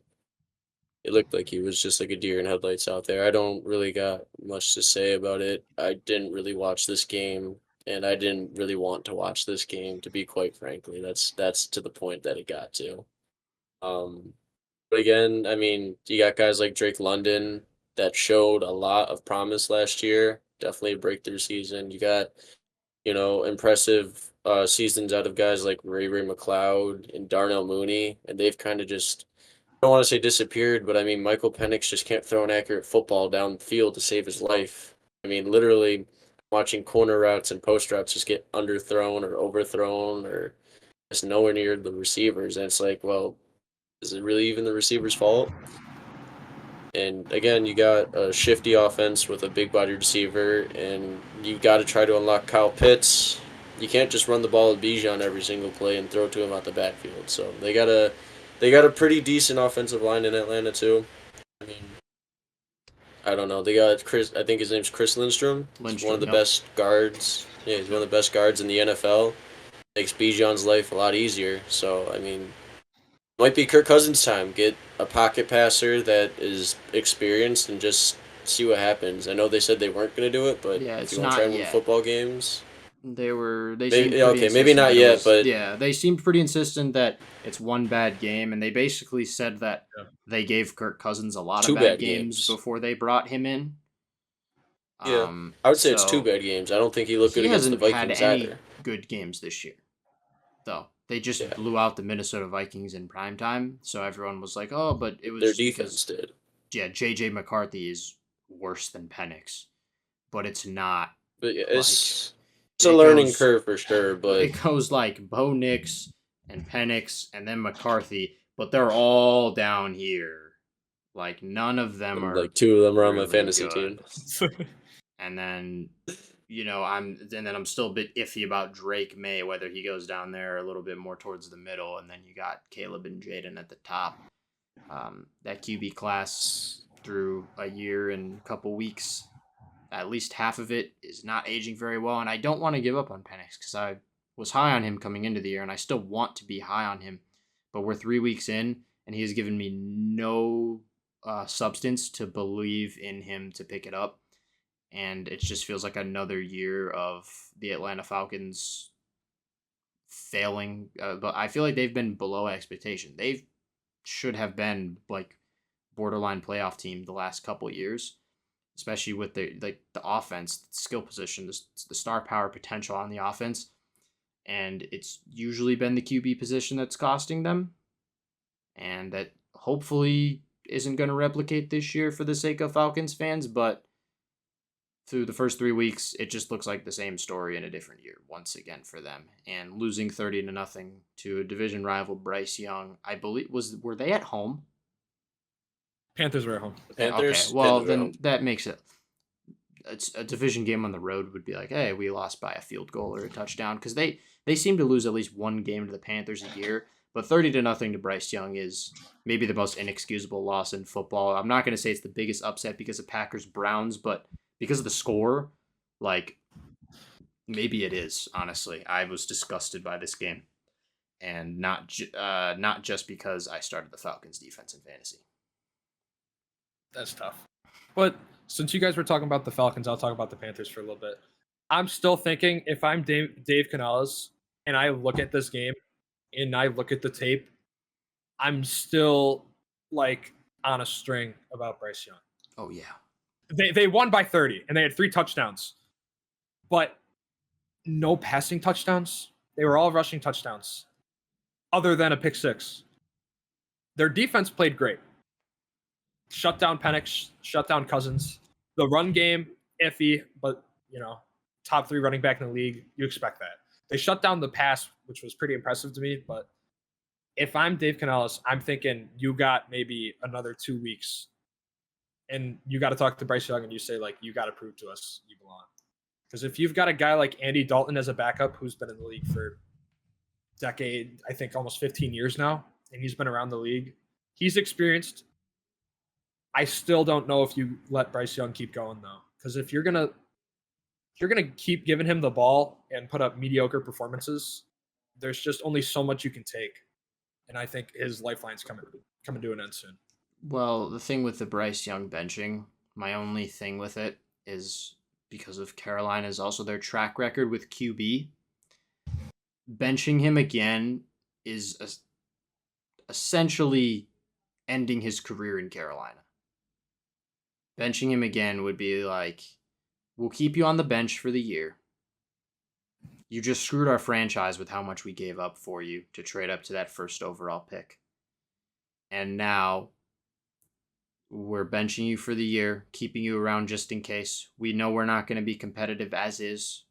it looked like he was just like a deer in headlights out there. I don't really got much to say about it. I didn't really watch this game. And I didn't really want to watch this game, to be quite frankly. That's to the point that it got to. But again, I mean, you got guys like Drake London that showed a lot of promise last year. Definitely a breakthrough season. You got, impressive seasons out of guys like Ray McLeod and Darnell Mooney, and they've kind of just, I don't want to say disappeared, but I mean, Michael Penix just can't throw an accurate football down the field to save his life. I mean, literally, watching corner routes and post routes just get underthrown or overthrown or just nowhere near the receivers. And it's like, well, is it really even the receiver's fault? And again, you got a shifty offense with a big body receiver, and you got to try to unlock Kyle Pitts. You can't just run the ball with Bijan every single play and throw to him out the backfield. So they got a pretty decent offensive line in Atlanta too. I mean, I don't know. They got Chris. I think his name's Chris Lindstrom. He's one of the best guards. Yeah, he's one of the best guards in the NFL. makes Bijan's life a lot easier. So, I mean, might be Kirk Cousins' time. Get a pocket passer that is experienced and just see what happens. I know they said they weren't going to do it, but Yeah, if it's you want to try not and win yet. football games, They seemed maybe pretty okay, maybe insistent not that it yet, was, but yeah, they seemed pretty insistent that it's one bad game, and they basically said that Yeah. they gave Kirk Cousins a lot of two bad bad games games. before they brought him in. Yeah, I would say it's two So bad games. I don't think he looked good he against the hasn't had Vikings any either. good games this year, though. They just Yeah, blew out the Minnesota Vikings in primetime, so everyone was like, "Oh, but it was their just because, defense did. yeah, JJ McCarthy is worse than Penix," but it's not. But yeah, Like, it's a it learning goes curve for sure. But it goes like Bo Nix and Penix and then McCarthy, but they're all down here. Like, none of them and are like two of them are on my really fantasy team. good. And then, I'm still a bit iffy about Drake May, whether he goes down there a little bit more towards the middle, and then you got Caleb and Jaden at the top. That QB class through a year and a couple weeks, at least half of it is not aging very well, and I don't want to give up on Penix because I was high on him coming into the year, and I still want to be high on him. But we're 3 weeks in, and he has given me no substance to believe in him to pick it up, and it just feels like another year of the Atlanta Falcons failing. But I feel like they've been below expectation. They should have been like borderline playoff team the last couple years, especially with the offense, the skill position, the star power potential on the offense, and it's usually been the QB position that's costing them, and that hopefully isn't going to replicate this year for the sake of Falcons fans, but through the first 3 weeks, it just looks like the same story in a different year once again for them. And losing 30-0 to a division rival, Bryce Young, I believe were they at home? Panthers were at home. Okay, well Panthers are then home. that makes it. It's a division game on the road would be like, hey, we lost by a field goal or a touchdown, because they seem to lose at least one game to the Panthers a year. But 30-0 to Bryce Young is maybe the most inexcusable loss in football. I'm not going to say it's the biggest upset because of Packers Browns, but because of the score, like maybe it is. Honestly, I was disgusted by this game, and not just because I started the Falcons defense in fantasy. That's tough. But since you guys were talking about the Falcons, I'll talk about the Panthers for a little bit. I'm still thinking if I'm Dave Canales and I look at this game and I look at the tape, I'm still like on a string about Bryce Young. Oh yeah. They won by 30 and they had 3 touchdowns, but no passing touchdowns. They were all rushing touchdowns, other than a pick 6. Their defense played great. Shut down Penix, shut down Cousins. The run game, iffy, but top 3 running back in the league. You expect that. They shut down the pass, which was pretty impressive to me. But if I'm Dave Canales, I'm thinking you got maybe another 2 weeks, and you got to talk to Bryce Young and you say, like, you got to prove to us you belong. Because if you've got a guy like Andy Dalton as a backup who's been in the league for decade, I think almost 15 years now, and he's been around the league, he's experienced. I still don't know if you let Bryce Young keep going though, because if you're gonna keep giving him the ball and put up mediocre performances, there's just only so much you can take, and I think his lifeline's coming to an end soon. Well, the thing with the Bryce Young benching, my only thing with it is because of Carolina's also their track record with QB. Benching him again is essentially ending his career in Carolina. Benching him again would be like, we'll keep you on the bench for the year. You just screwed our franchise with how much we gave up for you to trade up to that first overall pick. And now we're benching you for the year, keeping you around just in case. We know we're not going to be competitive as is.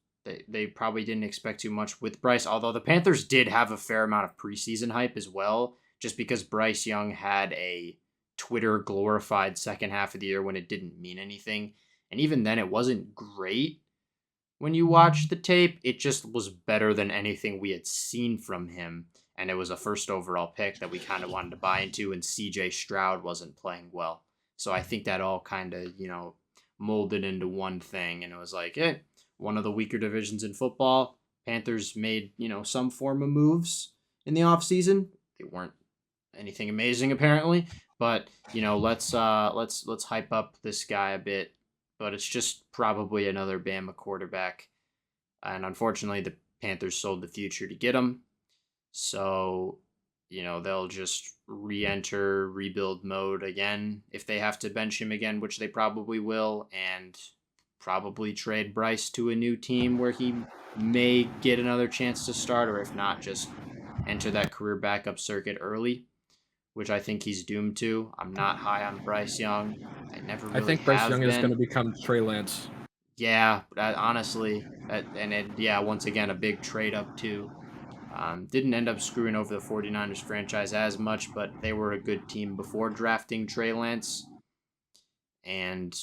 They probably didn't expect too much with Bryce, although the Panthers did have a fair amount of preseason hype as well, just because Bryce Young had a Twitter glorified second half of the year when it didn't mean anything. And even then, it wasn't great. When you watch the tape, it just was better than anything we had seen from him. And it was a first overall pick that we kind of wanted to buy into, and CJ Stroud wasn't playing well. So I think that all kind of, molded into one thing. And it was like, hey, one of the weaker divisions in football, Panthers made, some form of moves in the offseason. They weren't anything amazing apparently, but let's hype up this guy a bit. But it's just probably another Bama quarterback. And unfortunately the Panthers sold the future to get him. So, they'll just re-enter rebuild mode again if they have to bench him again, which they probably will, and probably trade Bryce to a new team where he may get another chance to start, or if not, just enter that career backup circuit early, which I think he's doomed to. I'm not high on Bryce Young. I think Bryce Young been. is going to become Trey Lance. Yeah, honestly, once again, a big trade up too. Didn't end up screwing over the 49ers franchise as much, but they were a good team before drafting Trey Lance. And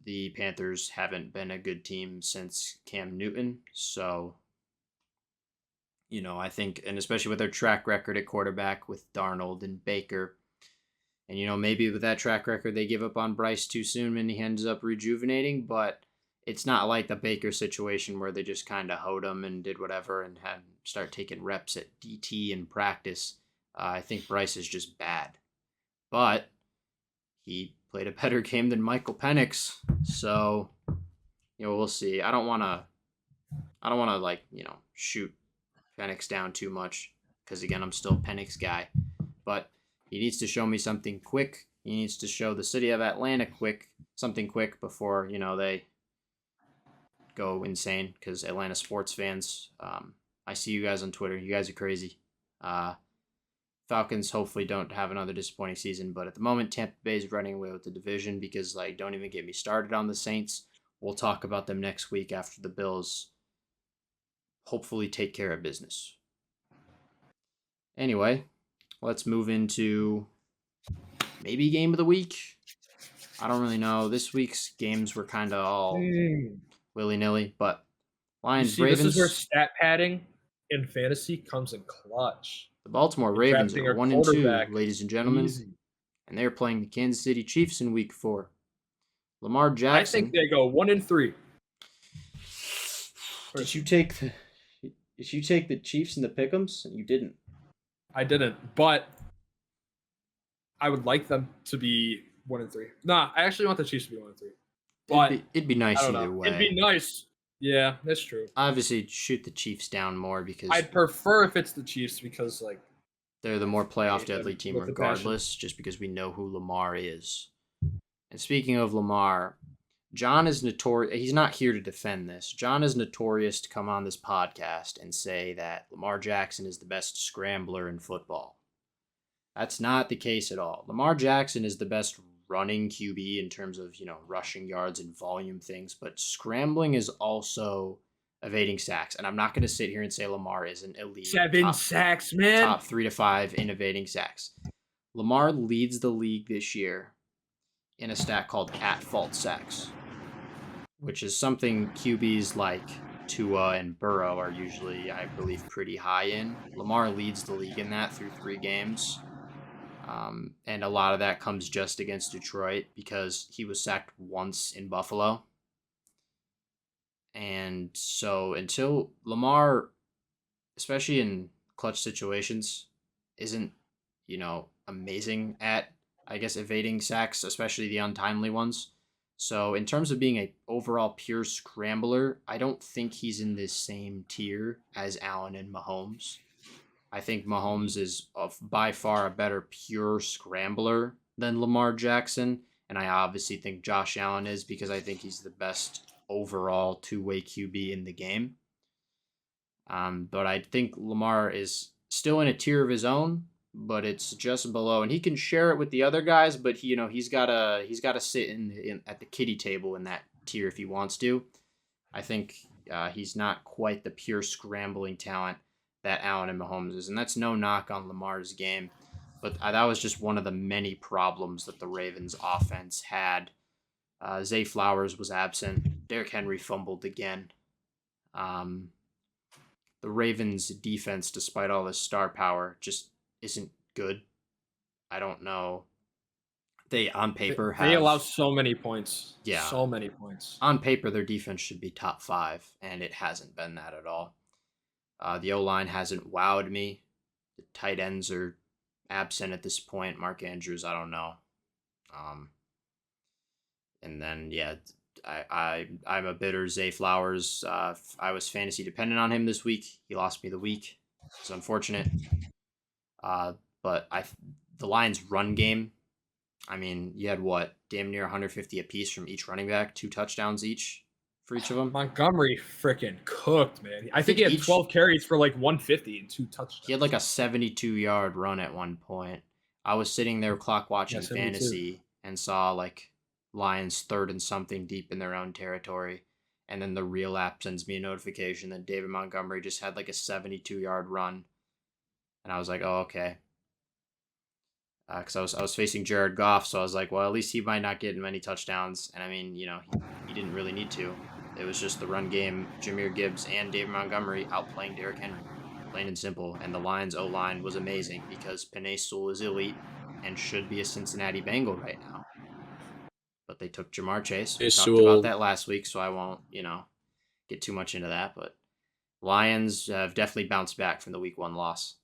the Panthers haven't been a good team since Cam Newton. So, I think, and especially with their track record at quarterback with Darnold and Baker, and, maybe with that track record, they give up on Bryce too soon and he ends up rejuvenating, but it's not like the Baker situation where they just kind of hoed him and did whatever and had start taking reps at DT in practice. I think Bryce is just bad, but he played a better game than Michael Penix. So, we'll see. I don't want to shoot Penix down too much because again, I'm still a Penix guy, but he needs to show me something quick. He needs to show the city of Atlanta something quick before, they go insane because Atlanta sports fans, I see you guys on Twitter. You guys are crazy. Falcons hopefully don't have another disappointing season, but at the moment, Tampa Bay is running away with the division because, don't even get me started on the Saints. We'll talk about them next week after the Bills hopefully take care of business. Anyway, let's move into maybe game of the week. I don't really know. This week's games were kind of all willy-nilly, but Lions, Ravens. This is where stat padding in fantasy comes in clutch. The Baltimore Ravens are 1-2, ladies and gentlemen, and they're playing the Kansas City Chiefs in Week 4. Lamar Jackson. I think they go 1-3. Did you take the Chiefs in the pick'ems? You didn't. I didn't, but I would like them to be 1-3. Nah, I actually want the Chiefs to be 1-3. But it'd be nice either way. It'd be nice. Yeah, that's true. Obviously, shoot the Chiefs down more because I'd prefer if it's the Chiefs because they're the more playoff deadly team regardless, just because we know who Lamar is. And speaking of Lamar, John is notorious. He's not here to defend this. John is notorious to come on this podcast and say that Lamar Jackson is the best scrambler in football. That's not the case at all. Lamar Jackson is the best running QB in terms of, rushing yards and volume things, but scrambling is also evading sacks. And I'm not going to sit here and say Lamar isn't elite. 7 sacks, man. Top 3 to 5 in evading sacks. Lamar leads the league this year in a stat called at-fault sacks, which is something QBs like Tua and Burrow are usually, I believe, pretty high in. Lamar leads the league in that through 3 games. And a lot of that comes just against Detroit because he was sacked once in Buffalo. And so until Lamar, especially in clutch situations, isn't, amazing at, evading sacks, especially the untimely ones. So in terms of being a overall pure scrambler, I don't think he's in this same tier as Allen and Mahomes. I think Mahomes is by far a better pure scrambler than Lamar Jackson. And I obviously think Josh Allen is because I think he's the best overall two-way QB in the game. But I think Lamar is still in a tier of his own, but it's just below. And he can share it with the other guys, but he's gotta sit in at the kiddie table in that tier if he wants to. I think he's not quite the pure scrambling talent that Allen and Mahomes is, and that's no knock on Lamar's game, but that was just one of the many problems that the Ravens offense had. Zay Flowers was absent. Derrick Henry fumbled again. The Ravens defense, despite all this star power, just isn't good. I don't know. They allow so many points. Yeah. So many points. On paper, their defense should be top 5, and it hasn't been that at all. The O-line hasn't wowed me. The tight ends are absent at this point. Mark Andrews, I don't know. And then, yeah, I'm a bitter Zay Flowers. I was fantasy dependent on him this week. He lost me the week. It's unfortunate. But the Lions' run game, I mean, you had what? Damn near 150 apiece from each running back, 2 touchdowns each for each of them. Montgomery freaking cooked, man. I think he had 12 carries for like 150 and 2 touchdowns. He had like a 72-yard run at one point. I was sitting there clock watching fantasy and saw like Lions 3rd and something deep in their own territory. And then the real app sends me a notification that David Montgomery just had like a 72-yard run. And I was like, oh, okay. Because I was facing Jared Goff, so I was like, well, at least he might not get many touchdowns. And I mean, you know, he didn't really need to. It was just the run game, Jahmyr Gibbs and David Montgomery outplaying Derrick Henry. Plain and simple. And the Lions' O-line was amazing because Penei Sewell is elite and should be a Cincinnati Bengal right now. But they took Jamar Chase. We talked about that last week, so I won't, get too much into that. But Lions have definitely bounced back from the Week 1 loss.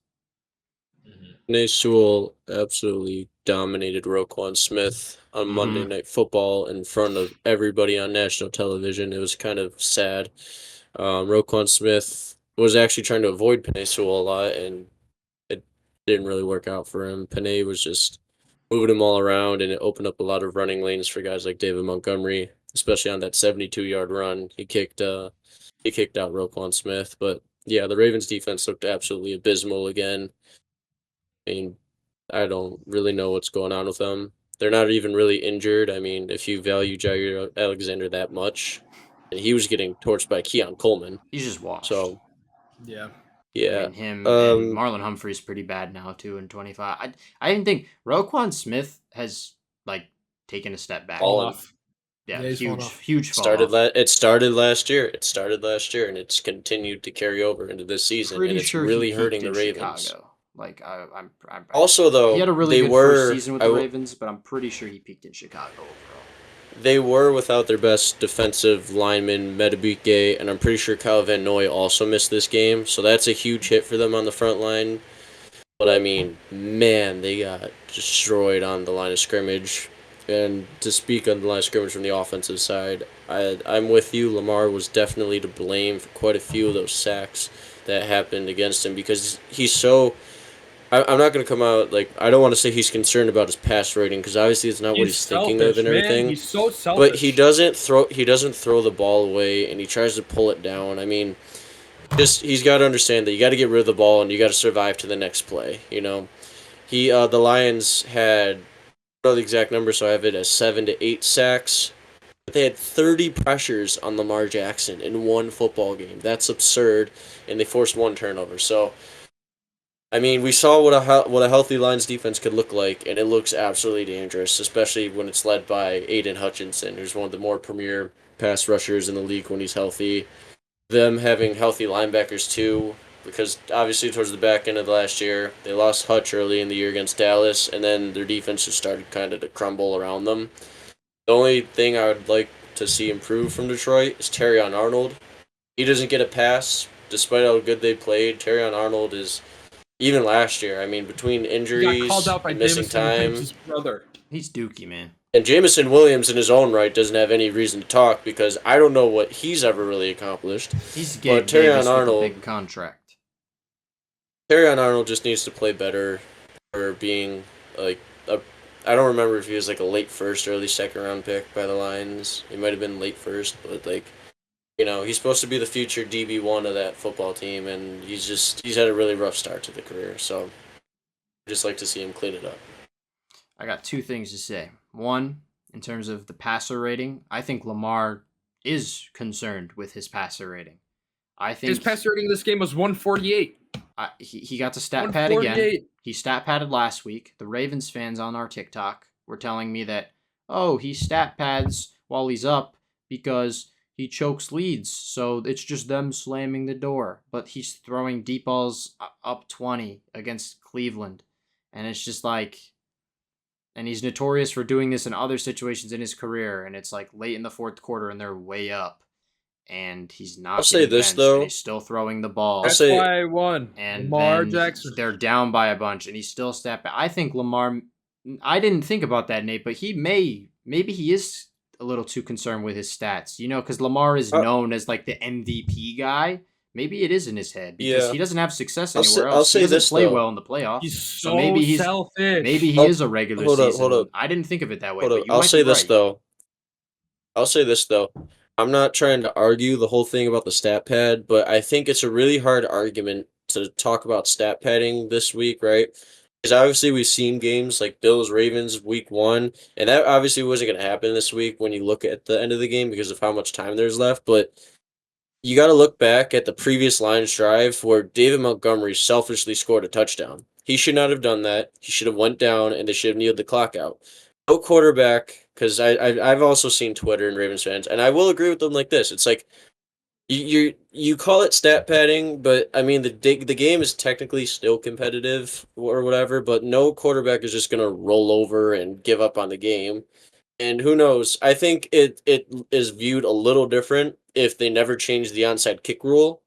Penei Sewell absolutely dominated Roquan Smith on Monday Night Football in front of everybody on national television. It was kind of sad. Roquan Smith was actually trying to avoid Penei Sewell a lot, and it didn't really work out for him. Penei was just moving him all around, and it opened up a lot of running lanes for guys like David Montgomery, especially on that 72-yard run. He kicked out Roquan Smith. But yeah, the Ravens defense looked absolutely abysmal again. I mean, I don't really know what's going on with them. They're not even really injured. I mean, if you value Jair Alexander that much, and he was getting torched by Keon Coleman. He's just washed. So, yeah. I mean, him and Marlon Humphrey's pretty bad now too in 25. I didn't think Roquan Smith has like taken a step back. Yeah, huge fall off. It started last year. And it's continued to carry over into this season, and it's really hurting the Ravens. Chicago. Like I'm also though, he had a really good first season with the Ravens, but I'm pretty sure he peaked in Chicago overall. They were without their best defensive lineman, Metabike, and I'm pretty sure Kyle Van Noy also missed this game, so that's a huge hit for them on the front line. But I mean, man, they got destroyed on the line of scrimmage. And to speak on the line of scrimmage from the offensive side, I'm with you. Lamar was definitely to blame for quite a few of those sacks that happened against him because he's so... I'm not going to come out I don't want to say he's concerned about his pass rating because obviously it's not what he's thinking of and everything. Man. He's so selfish. But he doesn't throw the ball away and he tries to pull it down. I mean, he's got to understand that you got to get rid of the ball and you got to survive to the next play. The Lions had, I don't know the exact number, so I have it as 7 to 8 sacks. But they had 30 pressures on Lamar Jackson in one football game. That's absurd, and they forced 1 turnover. So. I mean, we saw what a healthy Lions defense could look like, and it looks absolutely dangerous, especially when it's led by Aiden Hutchinson, who's one of the more premier pass rushers in the league when he's healthy. Them having healthy linebackers, too, because obviously towards the back end of last year, they lost Hutch early in the year against Dallas, and then their defense just started kind of to crumble around them. The only thing I would like to see improve from Detroit is Terrion Arnold. He doesn't get a pass, despite how good they played. Terrion Arnold is... Even last year, I mean, between injuries, and missing time, his brother. He's dookie, man. And Jameson Williams, in his own right, doesn't have any reason to talk because I don't know what he's ever really accomplished. He's Gabe Davis with a big contract. Terrion Arnold just needs to play better for being I don't remember if he was a late first, early second round pick by the Lions. He might have been late first, but he's supposed to be the future DB1 of that football team, and he's had a really rough start to the career, so I'd just like to see him clean it up. I got 2 things to say. One, in terms of the passer rating, I think Lamar is concerned with his passer rating. I think his passer rating in this game was 148. He got the stat pad again. He stat padded last week. The Ravens fans on our TikTok were telling me that, he stat pads while he's up because he chokes leads, so it's just them slamming the door. But he's throwing deep balls up 20 against Cleveland. And it's just and he's notorious for doing this in other situations in his career. And it's late in the 4th quarter and they're way up. and he's I'll not say getting this, benched, and though. he's still throwing the ball. I'll That's say- why I won. And Lamar then Jackson. they're down by a bunch, and he's still step back. I think Lamar. I didn't think about that, Nate, but maybe he is a little too concerned with his stats. Because Lamar is known as like the MVP guy. Maybe it is in his head because he doesn't have success anywhere else. I'll say he doesn't this, play though. well in the playoffs. He's so maybe he's selfish. maybe he is a regular season. Hold up. I didn't think of it that way. Hold but up. you I'll might say be this, right. though. I'm not trying to argue the whole thing about the stat pad, but I think it's a really hard argument to talk about stat padding this week, right? Because obviously we've seen games like Bills Ravens week 1, and that obviously wasn't going to happen this week when you look at the end of the game because of how much time there's left. But you got to look back at the previous Lions drive where David Montgomery selfishly scored a touchdown. He should not have done that. He should have went down, and they should have kneeled the clock out. No quarterback, because I've also seen Twitter and Ravens fans, and I will agree with them like this. It's like you call it stat padding, but I mean the game is technically still competitive or whatever. But no quarterback is just gonna roll over and give up on the game. And who knows? I think it is viewed a little different if they never change the onside kick rule.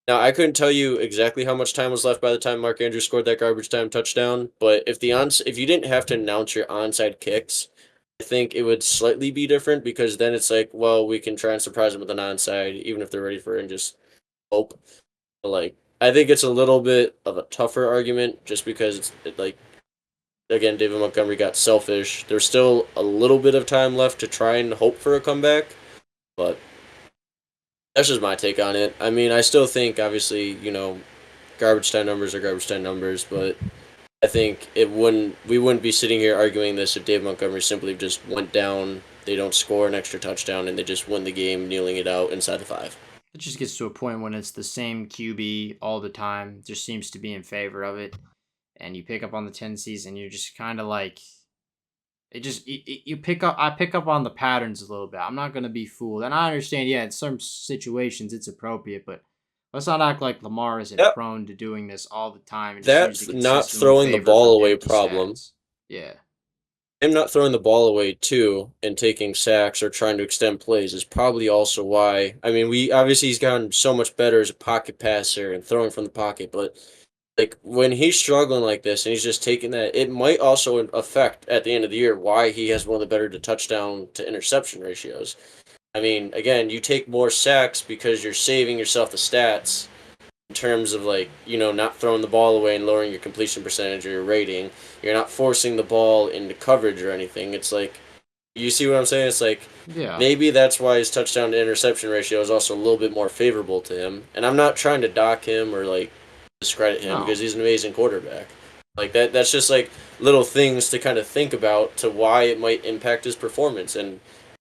Now, I couldn't tell you exactly how much time was left by the time Mark Andrews scored that garbage time touchdown, but if if you didn't have to announce your onside kicks, I think it would slightly be different because then it's like, well, we can try and surprise them with an onside, even if they're ready for it and just hope. But like, I think it's a little bit of a tougher argument just because again, David Montgomery got selfish. There's still a little bit of time left to try and hope for a comeback, but that's just my take on it. I mean, I still think, obviously, garbage time numbers are garbage time numbers, but I think we wouldn't be sitting here arguing this if David Montgomery simply just went down, they don't score an extra touchdown, and they just win the game, kneeling it out inside the 5. It just gets to a point when it's the same QB all the time, just seems to be in favor of it. And you pick up on the tendencies, and you're just kind of like, I pick up on the patterns a little bit. I'm not gonna be fooled, and I understand. Yeah, in some situations it's appropriate, but let's not act like Lamar isn't prone to doing this all the time. And that's not throwing the ball away problem. Yeah, him not throwing the ball away too and taking sacks or trying to extend plays is probably also why. I mean, he's gotten so much better as a pocket passer and throwing from the pocket, but like when he's struggling like this and he's just taking that, it might also affect at the end of the year why he has one of the better touchdown to interception ratios. I mean, again, you take more sacks because you're saving yourself the stats in terms of not throwing the ball away and lowering your completion percentage or your rating. You're not forcing the ball into coverage or anything. It's like, you see what I'm saying? It's like, maybe that's why his touchdown to interception ratio is also a little bit more favorable to him. And I'm not trying to dock him or discredit him because he's an amazing quarterback. That's just little things to kind of think about to why it might impact his performance. And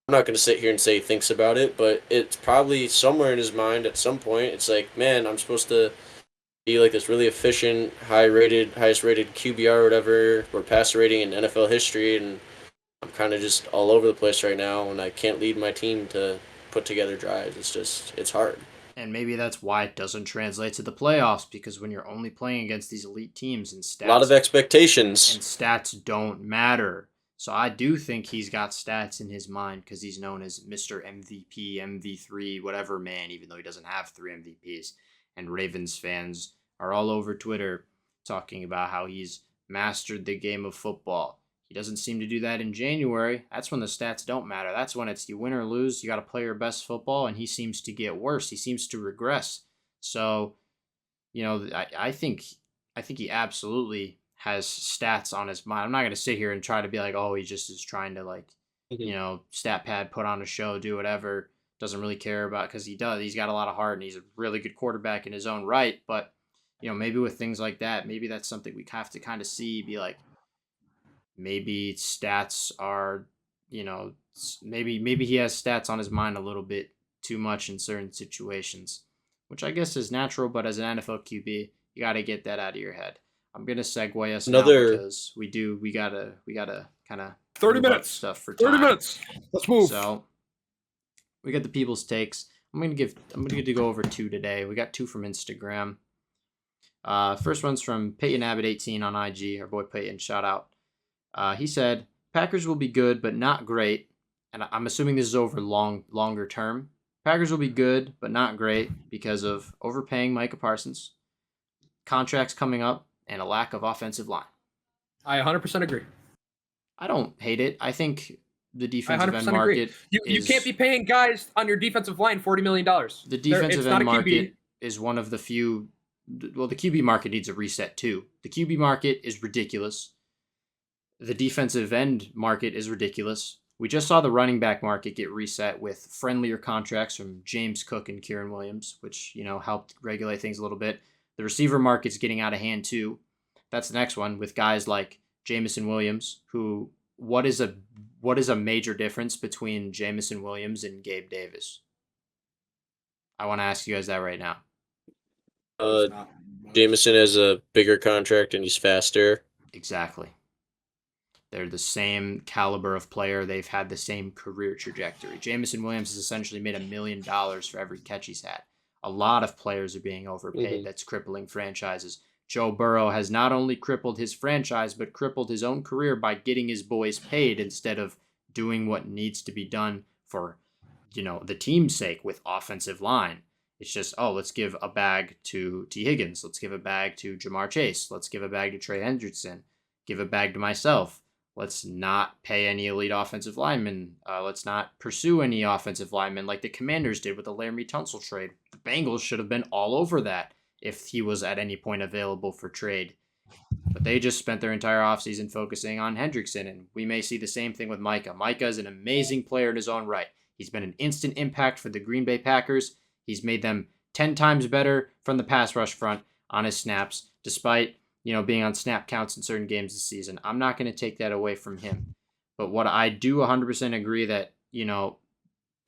I'm not going to sit here and say he thinks about it, but it's probably somewhere in his mind at some point. It's like, man, I'm supposed to be this really efficient, highest rated QBR or whatever, or passer rating in NFL history, and I'm kind of just all over the place right now, and I can't lead my team to put together drives. It's hard. And maybe that's why it doesn't translate to the playoffs, because when you're only playing against these elite teams and stats, a lot of expectations, and stats don't matter. So I do think he's got stats in his mind because he's known as Mr. MVP, MV3, whatever man, even though he doesn't have 3 MVPs. And Ravens fans are all over Twitter talking about how he's mastered the game of football. He doesn't seem to do that in January. That's when the stats don't matter. That's when it's you win or lose. You got to play your best football, and he seems to get worse. He seems to regress. So, I think he absolutely has stats on his mind. I'm not going to sit here and try to be like, oh, he just is trying to stat pad, put on a show, do whatever. Doesn't really care about, because he does. He's got a lot of heart, and he's a really good quarterback in his own right. But, maybe with things like that, maybe that's something we have to kind of see, be like, maybe stats are, maybe he has stats on his mind a little bit too much in certain situations, which I guess is natural, but as an NFL QB, you got to get that out of your head. I'm going to segue us now because we got to kind of 30 minutes stuff for time. 30 minutes. Let's move. So we got the people's takes. I'm going to go over 2 today. We got 2 from Instagram. First one's from Peyton Abbott 18 on IG. Our boy Peyton, shout out. He said, Packers will be good, but not great. And I'm assuming this is over longer term. Packers will be good, but not great because of overpaying Micah Parsons, contracts coming up, and a lack of offensive line. I 100% agree. I don't hate it. I think the I defensive 100% end agree. market You can't be paying guys on your defensive line $40 million. The defensive end market QB. is one of the few. Well, the QB market needs a reset too. The QB market is ridiculous. The defensive end market is ridiculous. We just saw the running back market get reset with friendlier contracts from James Cook and Kieran Williams, which, helped regulate things a little bit. The receiver market's getting out of hand too. That's the next one with guys like Jamison Williams, who what is a major difference between Jamison Williams and Gabe Davis? I want to ask you guys that right now. Jameson has a bigger contract and he's faster. Exactly. They're the same caliber of player. They've had the same career trajectory. Jamison Williams has essentially made $1 million for every catch he's had. A lot of players are being overpaid. That's crippling franchises. Joe Burrow has not only crippled his franchise, but crippled his own career by getting his boys paid instead of doing what needs to be done for, the team's sake with offensive line. It's just, let's give a bag to T. Higgins. Let's give a bag to Jamar Chase. Let's give a bag to Trey Hendrickson. Give a bag to myself. Let's not pay any elite offensive linemen. Let's not pursue any offensive linemen like the Commanders did with the Laramie Tunsil trade. The Bengals should have been all over that if he was at any point available for trade. But they just spent their entire offseason focusing on Hendrickson, and we may see the same thing with Micah. Micah is an amazing player in his own right. He's been an instant impact for the Green Bay Packers. He's made them 10 times better from the pass rush front on his snaps, despite being on snap counts in certain games this season. I'm not going to take that away from him. But what I do 100% agree that,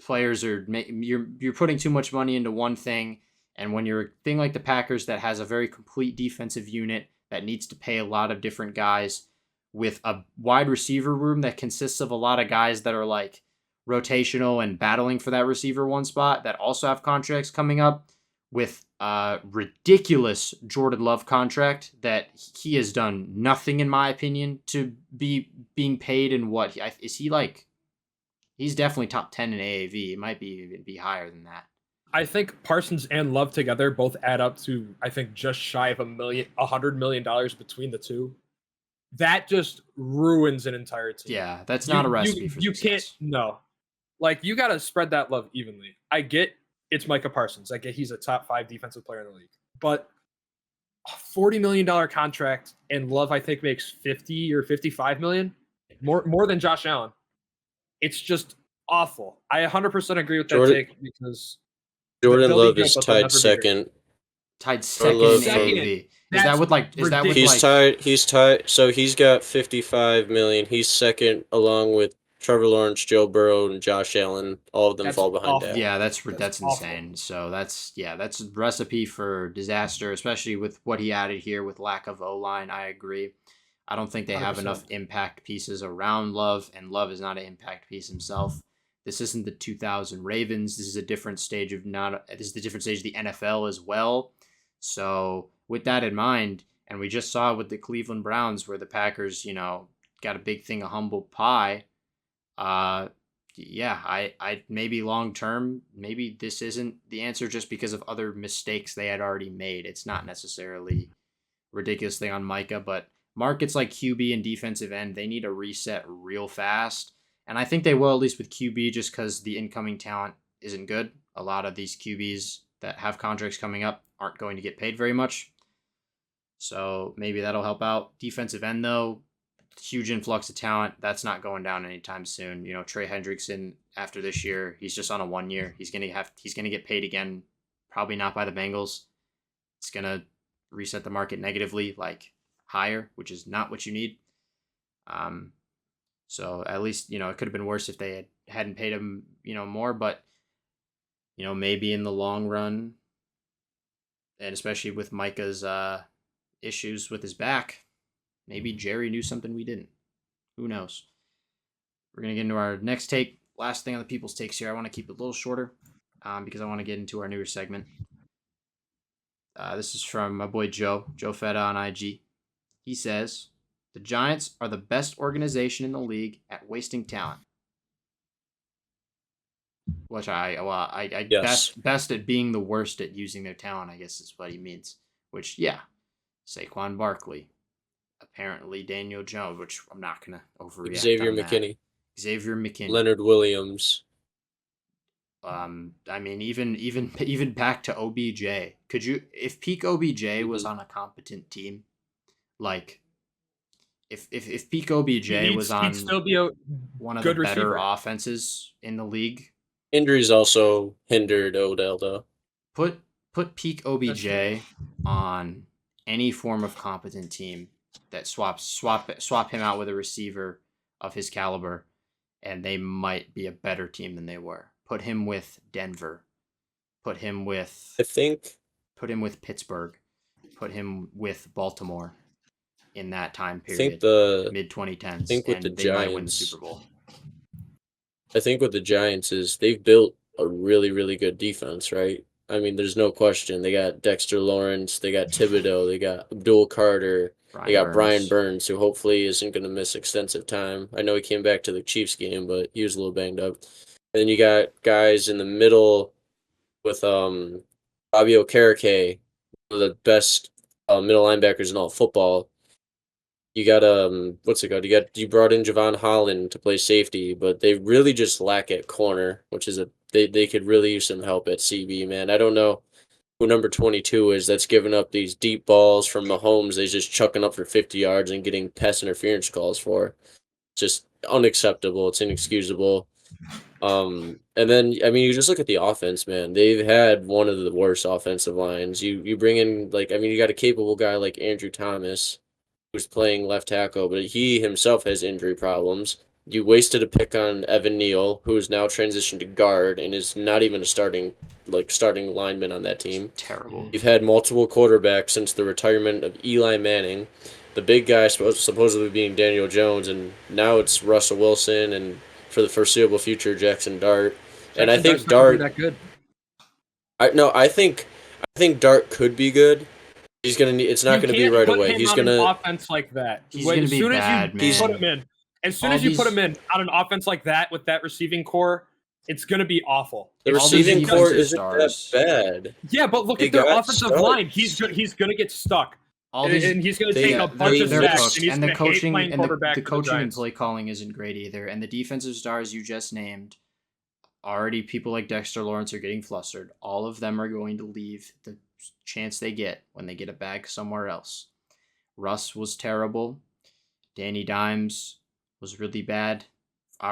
players are, you're putting too much money into one thing. And when you're a thing like the Packers that has a very complete defensive unit that needs to pay a lot of different guys with a wide receiver room that consists of a lot of guys that are like rotational and battling for that receiver one spot that also have contracts coming up, with a ridiculous Jordan Love contract that he has done nothing, in my opinion, to be being paid. And what is he like? He's definitely top 10 in AAV. It might even be higher than that. I think Parsons and Love together both add up to, I think, just shy of $100 million between the two. That just ruins an entire team. Yeah, that's not a recipe for success. Can't. No, like you got to spread that love evenly. I get. It's Micah Parsons. I get he's a top 5 defensive player in the league. But a $40 million contract, and Love, I think, makes 50 or 55 million. More than Josh Allen. It's just awful. I 100% agree with that take because Jordan Love is tied second. Tied second in AAV. He's tied. So he's got 55 million. He's second along with Trevor Lawrence, Joe Burrow, and Josh Allen. All of them fall behind that. Yeah, that's insane. So that's a recipe for disaster, especially with what he added here with lack of O-line. I agree. I don't think they have 100%. Enough impact pieces around Love, and Love is not an impact piece himself. This isn't the 2000 Ravens. This is a different stage of the NFL as well. So with that in mind, and we just saw with the Cleveland Browns where the Packers, got a big thing of humble pie. I maybe long term, maybe this isn't the answer just because of other mistakes they had already made. It's not necessarily a ridiculous thing on Micah, but markets like QB and defensive end, they need a reset real fast. And I think they will, at least with QB, just because the incoming talent isn't good. A lot of these QBs that have contracts coming up aren't going to get paid very much. So maybe that'll help out. Defensive end, though, huge influx of talent. That's not going down anytime soon. Trey Hendrickson, after this year, he's just on a 1 year. He's gonna get paid again, probably not by the Bengals. It's gonna reset the market negatively, like higher, which is not what you need. So at least, it could have been worse if they hadn't paid him, more, but, maybe in the long run, and especially with Micah's issues with his back, maybe Jerry knew something we didn't. Who knows? We're going to get into our next take. Last thing on the people's takes here. I want to keep it a little shorter because I want to get into our newer segment. This is from my boy Joe Feta on IG. He says, the Giants are the best organization in the league at wasting talent. Which I Yes. best at being the worst at using their talent, I guess is what he means. Which, yeah, Saquon Barkley, apparently Daniel Jones, which I'm not gonna overreact Xavier on that. McKinney, Xavier McKinney, Leonard Williams. I mean, even back to OBJ. Could you, if peak OBJ was on a competent team, like if peak OBJ was He'd on still be a one of the good better receiver. offenses in the league, Injuries also hindered Odell, though. put peak That's true. OBJ on any form of competent team that swap him out with a receiver of his caliber, and they might be a better team than they were. Put him with Denver. Put him with I think Pittsburgh. Put him with Baltimore in that time I think period, mid 2010s, with the and they might win the Giants, Super Bowl. I think with the Giants is they've built a really, really good defense, right? I mean, there's no question. They got Dexter Lawrence, they got Thibodeau, they got Abdul Carter, they got Brian Burns, who hopefully isn't going to miss extensive time. I know he came back to the Chiefs game, but he was a little banged up. And then you got guys in the middle with Fabio Carrique, one of the best middle linebackers in all football. You got what's it called? You brought in Javon Holland to play safety, but they really just lack at corner, which is they could really use some help at CB, man. I don't know who number 22 is that's giving up these deep balls from Mahomes. They's just chucking up for 50 yards and getting pass interference calls for. Just unacceptable. It's inexcusable. And then I mean, you just look at the offense, man. They've had one of the worst offensive lines. You bring in you got a capable guy like Andrew Thomas, who's playing left tackle, but he himself has injury problems. You wasted a pick on Evan Neal, who is now transitioned to guard and is not even a starting lineman on that team. Terrible. You've had multiple quarterbacks since the retirement of Eli Manning, the big guy supposedly being Daniel Jones, and now it's Russell Wilson, and for the foreseeable future, Jackson Dart. And I think Dart. That good. I think Dart could be good. He's gonna need. It's not gonna be right away. He's gonna an offense like that. He's gonna be bad, man. Put him in. As soon as you put him in on an offense like that with that receiving core, it's gonna be awful. The receiving core isn't that bad. Yeah, but look at their offensive line. He's gonna get stuck. And he's gonna take a bunch of sacks. And the coaching and play calling isn't great either. And the defensive stars you just named, already people like Dexter Lawrence are getting flustered. All of them are going to leave the chance they get when they get a bag somewhere else. Russ was terrible. Danny Dimes was really bad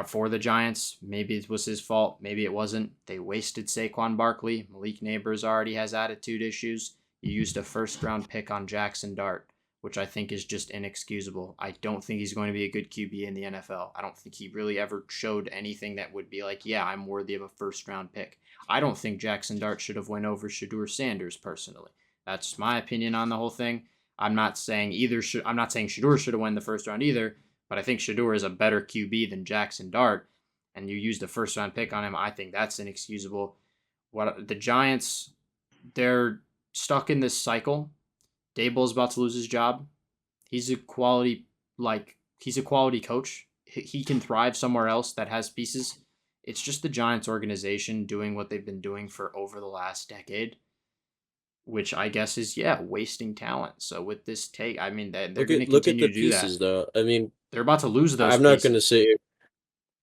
for the Giants. Maybe it was his fault. Maybe it wasn't. They wasted Saquon Barkley. Malik Neighbors already has attitude issues. You used a first-round pick on Jackson Dart, which I think is just inexcusable. I don't think he's going to be a good QB in the NFL. I don't think he really ever showed anything that would be like, yeah, I'm worthy of a first-round pick. I don't think Jackson Dart should have went over Shedeur Sanders personally. That's my opinion on the whole thing. I'm not saying Shedeur should have won the first round either, but I think Shedeur is a better QB than Jackson Dart, and you used a first-round pick on him. I think that's inexcusable. What the Giants, they're stuck in this cycle. Daboll's about to lose his job. He's a quality coach. He can thrive somewhere else that has pieces. It's just the Giants organization doing what they've been doing for over the last decade, which I guess is, wasting talent. So with this take, I mean, they're going to continue to do that. Look at the pieces, though. I mean, they're about to lose those. I'm not going to say.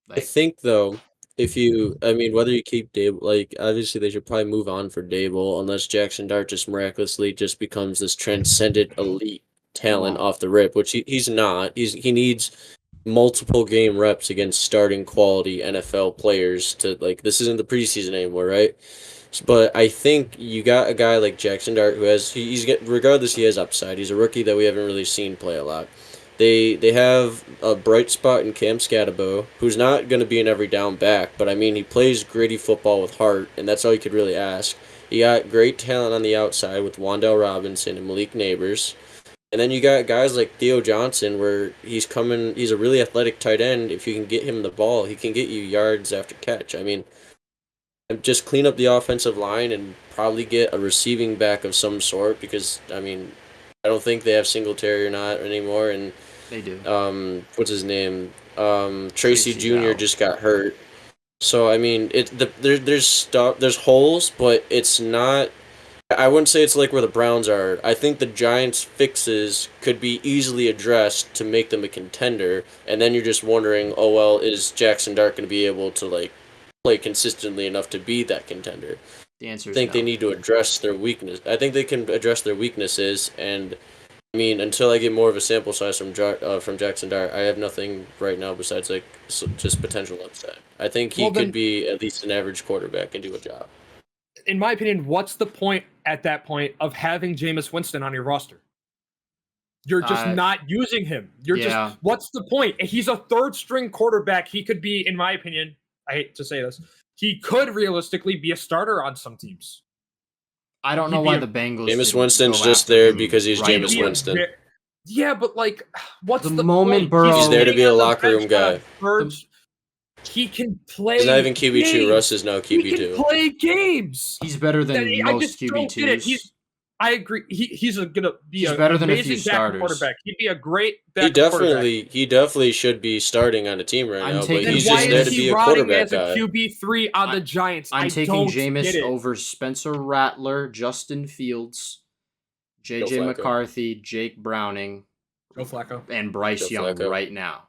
I think though, whether you keep Dable, obviously they should probably move on for Dable, unless Jackson Dart just miraculously just becomes this transcendent elite talent off the rip, which he's not. He needs multiple game reps against starting quality NFL players to this isn't the preseason anymore, right? But I think you got a guy like Jackson Dart who regardless he has upside. He's a rookie that we haven't really seen play a lot. They have a bright spot in Cam Scatabo, who's not going to be an every down back, but I mean he plays gritty football with heart, and that's all you could really ask. You got great talent on the outside with Wan'Dale Robinson and Malik Neighbors. And then you got guys like Theo Johnson, where he's a really athletic tight end. If you can get him the ball, he can get you yards after catch. I mean, just clean up the offensive line and probably get a receiving back of some sort, because, I mean, I don't think they have Singletary or not anymore. And they do. What's his name? Tracy Jr. just got hurt. So I mean, there's holes, but it's not. I wouldn't say it's like where the Browns are. I think the Giants' fixes could be easily addressed to make them a contender, and then you're just wondering, oh well, is Jackson Dart going to be able to like play consistently enough to be that contender? The answer I is think they no. need to address their weakness. I think they can address their weaknesses, and I mean, until I get more of a sample size from Jackson Dart, I have nothing right now besides like just potential upside. I think he Well, could then, be at least an average quarterback and do a job. in my opinion, what's the point at that point of having Jameis Winston on your roster? You're just not using him. Yeah. What's the point? He's a third string quarterback. He could be, in my opinion, I hate to say this, he could realistically be a starter on some teams. I don't know why the Bengals. Jameis didn't Winston's go just after there him because he's right Jameis away. Winston. Yeah, but like, what's The the moment point? Burrow- He's He's there to sitting be a on the locker room bench on a guy. third- He can play. He's not even QB2. games. Russ is now He can QB2. play games. He's better than I most just don't get it. QB2s. I agree. He's gonna be He's an better than a amazing few backup starters. quarterback. He'd be a great He backup quarterback. definitely should be starting on a team right I'm now, but taking he's Then why just there is to he be a rotting quarterback as a guy. QB3 on the Giants? I'm I taking don't get Jameis it. over Spencer Rattler, Justin Fields, JJ Joe Flacco. McCarthy, Jake Browning, Joe Flacco. and Bryce Joe Young Flacco. right now.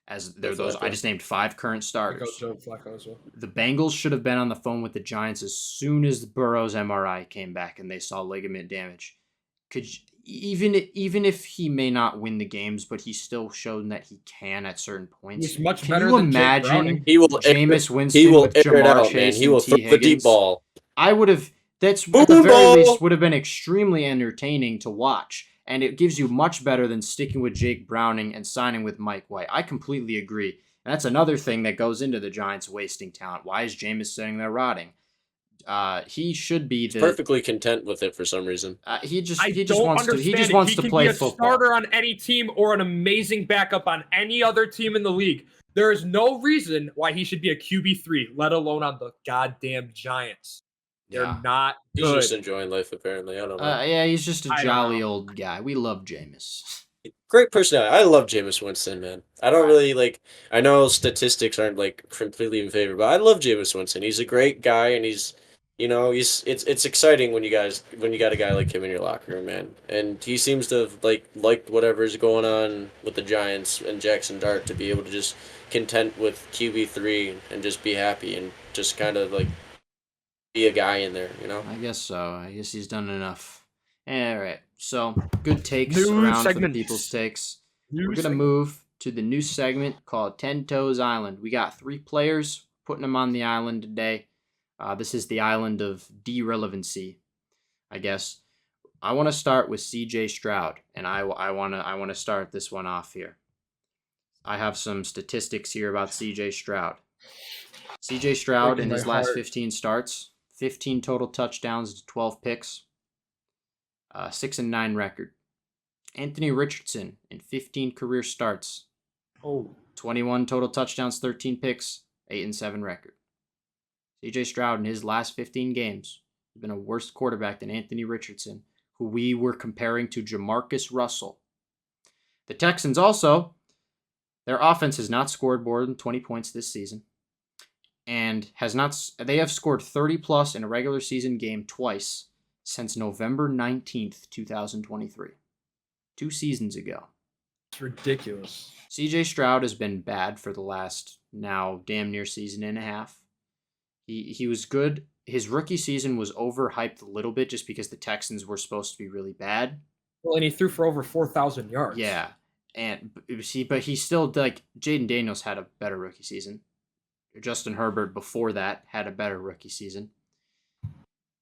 As they're Joe those, I Flacco. just named 5 current I go starters. Joe Flacco as well. The Bengals should have been on the phone with the Giants as soon as Burrow's MRI came back and they saw ligament damage. Even if he may not win the games, but he's still shown that he can at certain points. He's much Can better you than Jake imagine Browning. He will Jameis he Winston will with air it Jamar out, man. Chase He and will T. throw the deep Higgins? ball. I would have. That's Boom at the very ball. least would have been extremely entertaining to watch, and it gives you much better than sticking with Jake Browning and signing with Mike White. I completely agree, and that's another thing that goes into the Giants wasting talent. Why is Jameis sitting there rotting? He should be He's perfectly content with it for some reason. He just I wants don't to. He understand just it. wants He to can play be a football. starter on any team or an amazing backup on any other team in the league. There is no reason why he should be a QB3, let alone on the goddamn Giants. They're Yeah. not He's good. just enjoying life, apparently. I don't know. Yeah, he's just a I don't jolly know. old guy. We love Jameis. Great personality. I love Jameis Winston, man. I don't really like. I know statistics aren't like completely in favor, but I love Jameis Winston. He's a great guy, and it's exciting when you got a guy like him in your locker room, man. And he seems to have liked whatever's going on with the Giants and Jackson Dart to be able to just content with QB3 and just be happy and just kind of like be a guy in there, you know. I guess so. I guess he's done enough. All right. So good takes New around for the segment. people's takes. New We're gonna segment. move to the new segment called 10 Toes Island. We got 3 players, putting them on the island today. This is the island of de-relevancy, I guess. I want to start with C.J. Stroud, and I want to start this one off here. I have some statistics here about C.J. Stroud. C.J. Stroud in his last 15 starts, 15 total touchdowns to 12 picks, 6-9 record. Anthony Richardson in 15 career starts, 21 total touchdowns, 13 picks, 8-7 record. C.J. Stroud in his last 15 games has been a worse quarterback than Anthony Richardson, who we were comparing to Jamarcus Russell. The Texans also, their offense has not scored more than 20 points this season, and they have scored 30 plus in a regular season game twice since November 19th, 2023. 2 seasons ago. It's ridiculous. C.J. Stroud has been bad for the last now damn near season and a half. He was good. His rookie season was overhyped a little bit just because the Texans were supposed to be really bad. Well, and he threw for over 4,000 yards. Yeah, but he still, like, Jaden Daniels had a better rookie season. Justin Herbert before that had a better rookie season.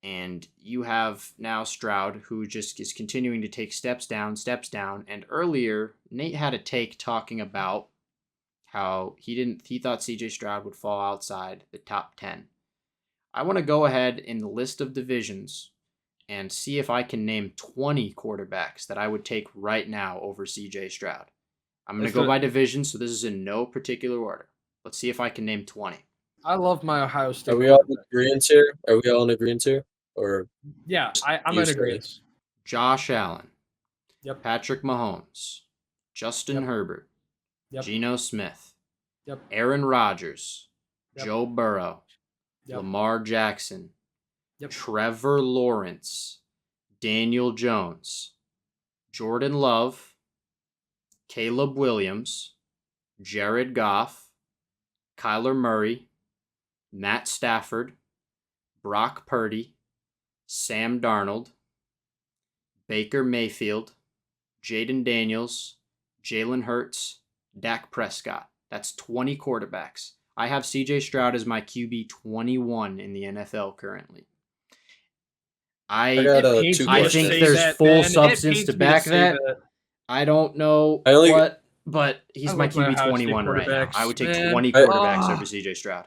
And you have now Stroud, who just is continuing to take steps down. And earlier, Nate had a take talking about how he thought C.J. Stroud would fall outside the top 10. I want to go ahead in the list of divisions and see if I can name 20 quarterbacks that I would take right now over C.J. Stroud. I'm going to go by division, so this is in no particular order. Let's see if I can name 20. I love my Ohio State. Are we all in agreement here? Or yeah, I'm in agreement. Josh Allen. Yep. Patrick Mahomes. Justin Herbert. Yep. Geno Smith. Yep. Aaron Rodgers. Yep. Joe Burrow, Yep. Lamar Jackson, Yep. Trevor Lawrence, Daniel Jones, Jordan Love, Caleb Williams, Jared Goff, Kyler Murray, Matt Stafford, Brock Purdy, Sam Darnold, Baker Mayfield, Jaden Daniels, Jalen Hurts, Dak Prescott. That's 20 quarterbacks. I have CJ Stroud as my QB 21 in the NFL currently. I got pains two me to I questions. think say there's that, full man. It substance pains to me back say that. I don't know I only- what, but he's I my love my QB Ohio State 21 right now. I would take quarterbacks, 20 man. quarterbacks over CJ Stroud.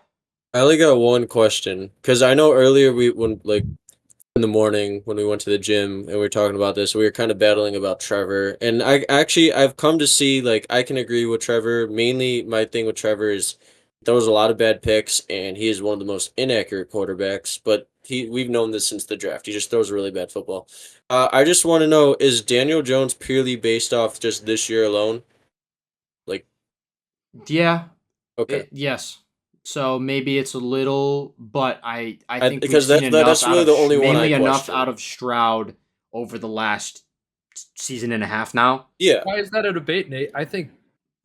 I only got one question because I know earlier when in the morning when we went to the gym and we were talking about this, we were kind of battling about Trevor. And I've come to see like I can agree with Trevor. Mainly my thing with Trevor is he throws a lot of bad picks and he is one of the most inaccurate quarterbacks, but we've known this since the draft. He just throws really bad football. I just want to know, is Daniel Jones purely based off just this year alone? Like, Yeah. okay. Yes. So maybe it's a little, but I think we've Because seen enough that's out really of the only one mainly I enough question. out of Stroud over the last season and a half now. Yeah. Why is that a debate, Nate? I think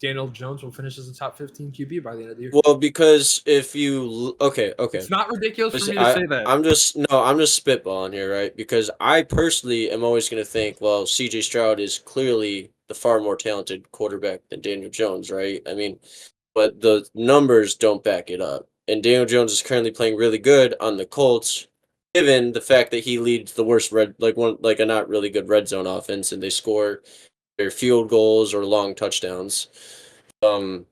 Daniel Jones will finish as a top 15 QB by the end of the year. Well, because if you okay. It's not ridiculous for Listen, me to say that. I'm just spitballing here, right? Because I personally am always going to think, well, CJ Stroud is clearly the far more talented quarterback than Daniel Jones, right? I mean, but the numbers don't back it up. And Daniel Jones is currently playing really good on the Colts, given the fact that he leads the worst a not really good red zone offense, and they score their field goals or long touchdowns. I don't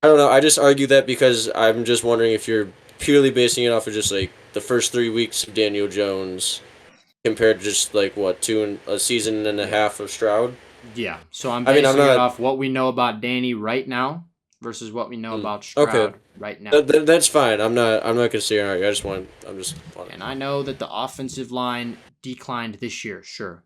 know. I just argue that because I'm just wondering if you're purely basing it off of just like the first 3 weeks of Daniel Jones compared to just like what a season and a half of Stroud. Yeah. So I'm I mean, basing I'm it not off what we know about Danny right now versus what we know about okay. Stroud right now. That's fine. I'm not gonna sit here and argue. I'm just. And I know that the offensive line declined this year. Sure,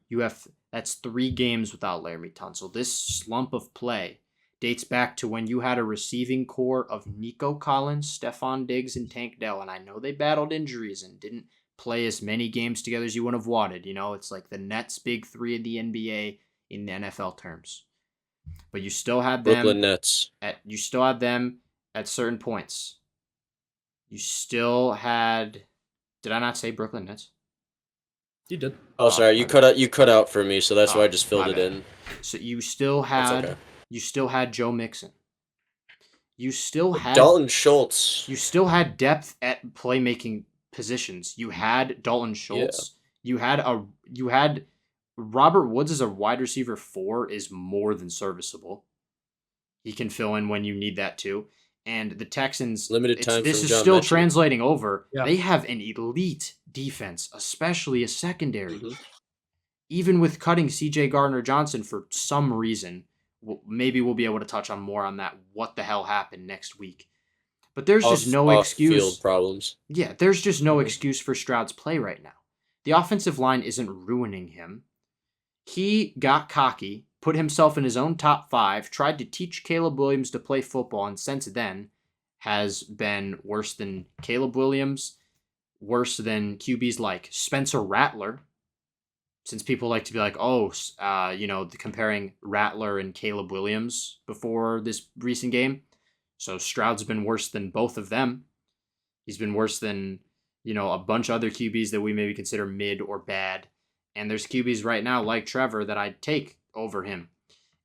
that's 3 games without Laramie Tunsil. This slump of play dates back to when you had a receiving core of Nico Collins, Stephon Diggs, and Tank Dell. And I know they battled injuries and didn't play as many games together as you would have wanted. You know, it's like the Nets' big 3 of the NBA in the NFL terms. But you still had them Brooklyn Nets. You still had them at certain points. You still had. Did I not say Brooklyn Nets? You did. Oh, sorry. You cut out for me, so that's why I just filled it in. So you still had Joe Mixon. You still had Dalton Schultz. You still had depth at playmaking positions. You had Dalton Schultz. Yeah. You had Robert Woods as a wide receiver 4 is more than serviceable. He can fill in when you need that too. And the Texans, limited time. This is still translating over. Yeah. They have an elite defense, especially a secondary. Mm-hmm. Even with cutting C.J. Gardner-Johnson for some reason, maybe we'll be able to touch on more on that. What the hell happened next week? But there's just no excuse. Field problems. Yeah, there's just no excuse for Stroud's play right now. The offensive line isn't ruining him. He got cocky, put himself in his own top 5, tried to teach Caleb Williams to play football, and since then has been worse than Caleb Williams, worse than QBs like Spencer Rattler, since people like to be like, comparing Rattler and Caleb Williams before this recent game. So Stroud's been worse than both of them. He's been worse than, a bunch of other QBs that we maybe consider mid or bad. And there's QBs right now like Trevor that I'd take over him.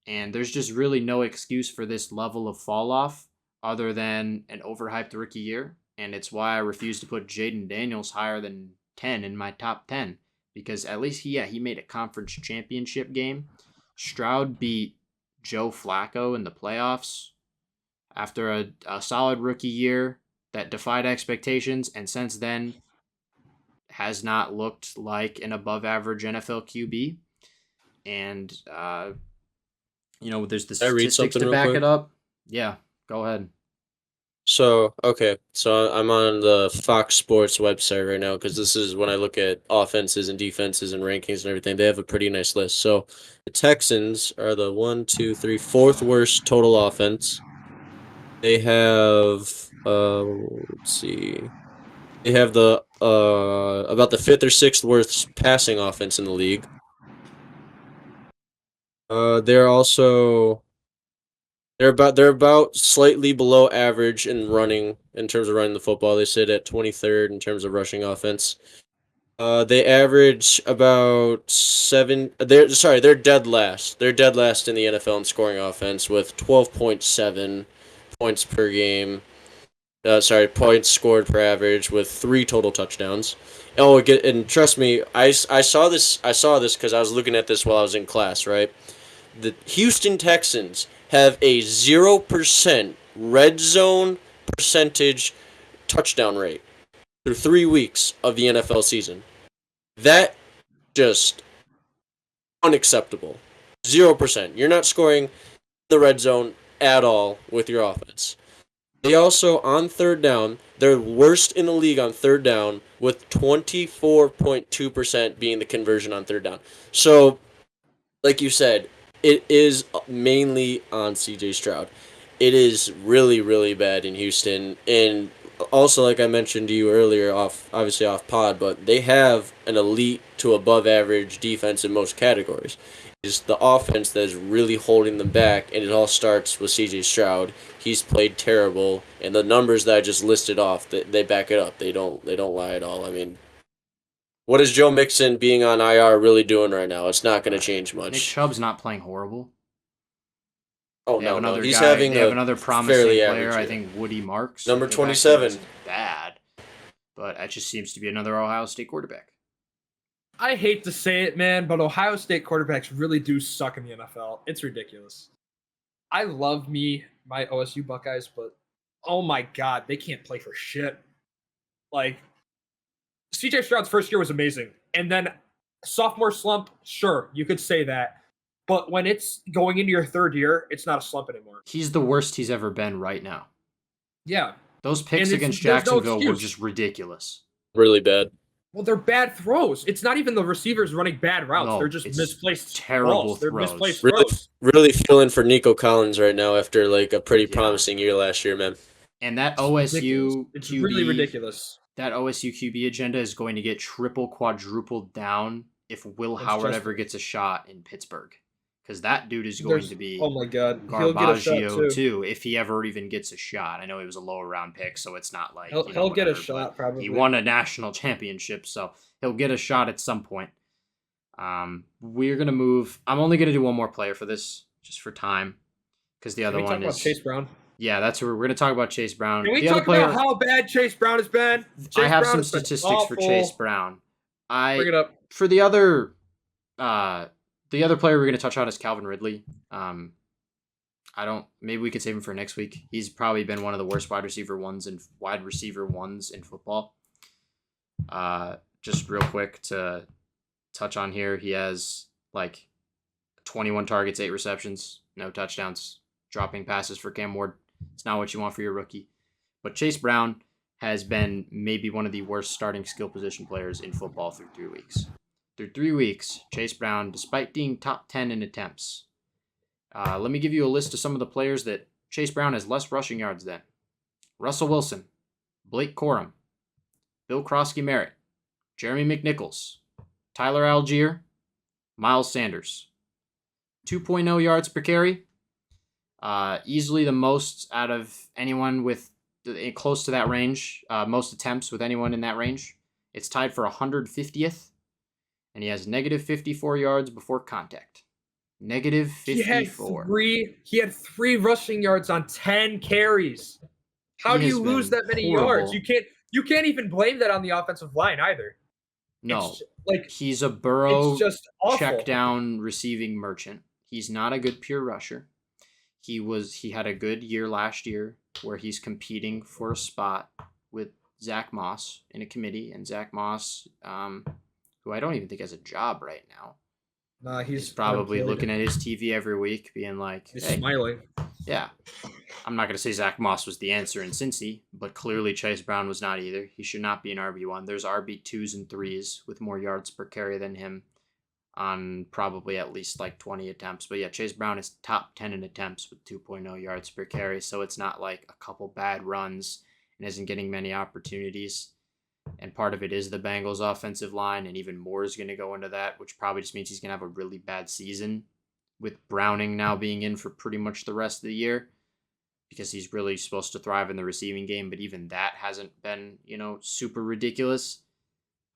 And there's just really no excuse for this level of fall off other than an overhyped rookie year. And it's why I refuse to put Jaden Daniels higher than 10 in my top 10. Because at least he made a conference championship game. Stroud beat Joe Flacco in the playoffs after a solid rookie year that defied expectations. And since then, has not looked like an above-average NFL QB. And, there's the statistics to back it up. Yeah, go ahead. So I'm on the Fox Sports website right now because this is when I look at offenses and defenses and rankings and everything. They have a pretty nice list. So the Texans are the 4th worst total offense. They have let's see. They have the about the 5th or 6th worst passing offense in the league. They're also they're about slightly below average in terms of running the football. They sit at 23rd in terms of rushing offense. They average about seven. They're dead last. They're dead last in the NFL in scoring offense with 12.7 points per game. Points scored per average with 3 total touchdowns. And trust me, I saw this. I saw this because I was looking at this while I was in class. Right, the Houston Texans have a 0% red zone percentage touchdown rate through 3 weeks of the NFL season. That just unacceptable. 0%. You're not scoring the red zone at all with your offense. They also, on third down, they're worst in the league on third down with 24.2% being the conversion on third down. So, like you said, it is mainly on CJ Stroud. It is really, really bad in Houston. And also, like I mentioned to you earlier, obviously off pod, but they have an elite to above average defense in most categories. It's the offense that is really holding them back, and it all starts with CJ Stroud. He's played terrible, and the numbers that I just listed off, they back it up. They don't lie at all. I mean, what is Joe Mixon being on IR really doing right now? It's not going to change much. Nick Chubb's not playing horrible. Oh, they have no, another he's guy, having they have another promising player, I think Woody Marks. Number 27. Bad, but that just seems to be another Ohio State quarterback. I hate to say it, man, but Ohio State quarterbacks really do suck in the NFL. It's ridiculous. I love my OSU Buckeyes, but oh my God, they can't play for shit. Like, CJ Stroud's first year was amazing. And then sophomore slump, sure, you could say that. But when it's going into your third year, it's not a slump anymore. He's the worst he's ever been right now. Yeah. Those picks against Jacksonville were just ridiculous. Really bad. Well, they're bad throws. It's not even the receivers running bad routes. No, they're just misplaced terrible balls. They're throws. misplaced really, throws. really feeling for Nico Collins right now after like a pretty promising year last year, man. And that OSU it's QB, really ridiculous. That OSU QB agenda is going to get triple, quadrupled down if Will Howard ever gets a shot in Pittsburgh. Because that dude is going to be oh my God, Garbaggio too, if he ever even gets a shot. I know he was a lower round pick, so it's not like he'll get a shot probably. He won a national championship, so he'll get a shot at some point. We're gonna move. I'm only gonna do one more player for this, just for time, because the other one talk about Chase Brown. Yeah, that's where we're gonna talk about Chase Brown. Can we talk about how bad Chase Brown has been? I have some statistics for Chase Brown. Bring it up. For the other player we're going to touch on is Calvin Ridley. Maybe we could save him for next week. He's probably been one of the worst wide receiver ones in football. Just real quick to touch on here, he has like 21 targets, 8 receptions, no touchdowns, dropping passes for Cam Ward. It's not what you want for your rookie. But Chase Brown has been maybe one of the worst starting skill position players in football through 3 weeks. Through 3 weeks, Chase Brown, despite being top 10 in attempts, let me give you a list of some of the players that Chase Brown has less rushing yards than. Russell Wilson, Blake Corum, Bill Krosky-Merritt, Jeremy McNichols, Tyler Algier, Miles Sanders. 2.0 yards per carry. Easily the most out of anyone with close to that range. Most attempts with anyone in that range. It's tied for 150th. And he has negative 54 yards before contact. Negative 54. He had 3 rushing yards on 10 carries. How do you lose that many yards? You can't even blame that on the offensive line either. No. He's a Burrow check down receiving merchant. He's not a good pure rusher. He had a good year last year where he's competing for a spot with Zach Moss in a committee, and Zach Moss who I don't even think has a job right now. Nah, he's probably looking at his TV every week, being like, he's smiling. Yeah. I'm not going to say Zach Moss was the answer in Cincy, but clearly Chase Brown was not either. He should not be an RB1. There's RB2s and 3s with more yards per carry than him on probably at least like 20 attempts. But yeah, Chase Brown is top 10 in attempts with 2.0 yards per carry. So it's not like a couple bad runs and isn't getting many opportunities. And part of it is the Bengals offensive line, and even more is going to go into that, which probably just means he's going to have a really bad season with Browning now being in for pretty much the rest of the year because he's really supposed to thrive in the receiving game. But even that hasn't been, super ridiculous.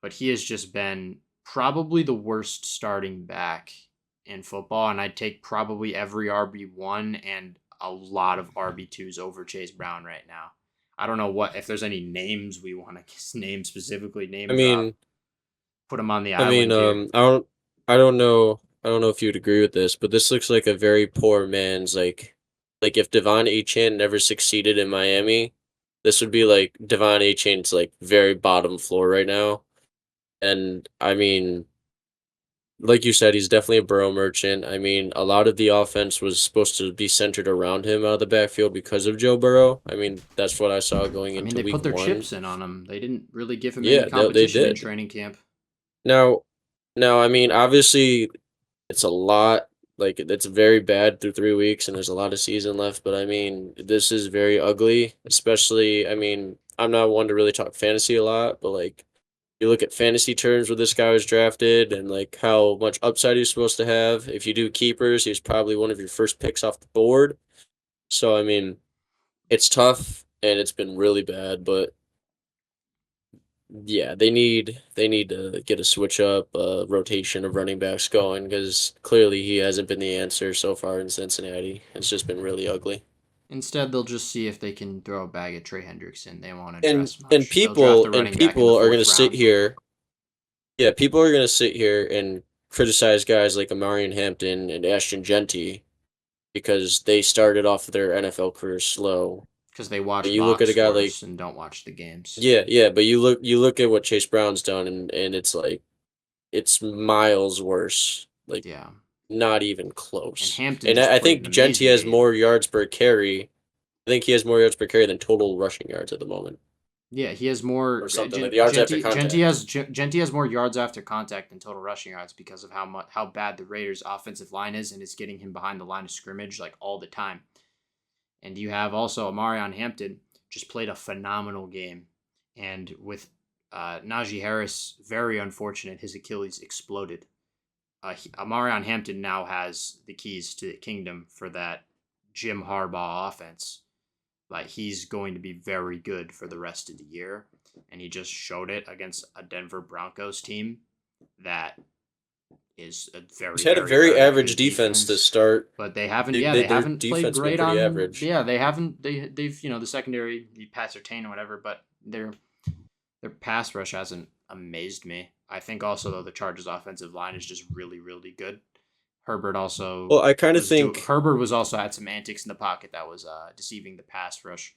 But he has just been probably the worst starting back in football, and I'd take probably every RB1 and a lot of RB2s over Chase Brown right now. I don't know if there's any names we want to name specifically. Put him on the island here. I don't know if you'd agree with this, but this looks like a very poor man's like if Devon Achane never succeeded in Miami, this would be like Devon Achane's like very bottom floor right now. And I mean, like you said, he's definitely a Burrow merchant. I mean, a lot of the offense was supposed to be centered around him out of the backfield because of Joe Burrow. I mean, that's what I saw going into they week put their 1. chips in on him. They didn't really give him any competition they did. in training camp. Now, I mean, obviously, it's a lot. Like, it's very bad through 3 weeks, and there's a lot of season left. But I mean, this is very ugly. Especially, I mean, I'm not one to really talk fantasy a lot, but like, you look at fantasy terms where this guy was drafted and like how much upside he's supposed to have. If you do keepers, he's probably one of your first picks off the board. So I mean, it's tough and it's been really bad, but yeah, they need to get a switch up, rotation of running backs going because clearly he hasn't been the answer so far in Cincinnati. It's just been really ugly. Instead, they'll just see if they can throw a bag at Trey Hendrickson. They won't address much. And people are gonna sit here. Yeah, people are gonna sit here and criticize guys like Amarian Hampton and Ashton Genty because they started off their NFL career slow. Because they watch you look at a guy like and don't watch the games. Yeah, but you look at what Chase Brown's done and it's like it's miles worse. Like not even close. And I think Genty has more yards per carry. I think he has more yards per carry than total rushing yards at the moment. Yeah, he has more. Or something like the yards after contact. Genty has more yards after contact than total rushing yards because of how bad the Raiders' offensive line is, and it's getting him behind the line of scrimmage like all the time. And you have also Amarian Hampton just played a phenomenal game, and with Najee Harris, very unfortunate, his Achilles exploded. Amarian Hampton now has the keys to the kingdom for that Jim Harbaugh offense. Like, he's going to be very good for the rest of the year. And he just showed it against a Denver Broncos team that is a He's had a very average defense to start. But they haven't, they haven't played great on average. Yeah, they haven't. They've the secondary, the pass or Tane or whatever, but their pass rush hasn't amazed me. I think also though the Chargers' offensive line is just really, really good. Herbert also. Well, I kind of think Herbert was also had some antics in the pocket that was deceiving the pass rush.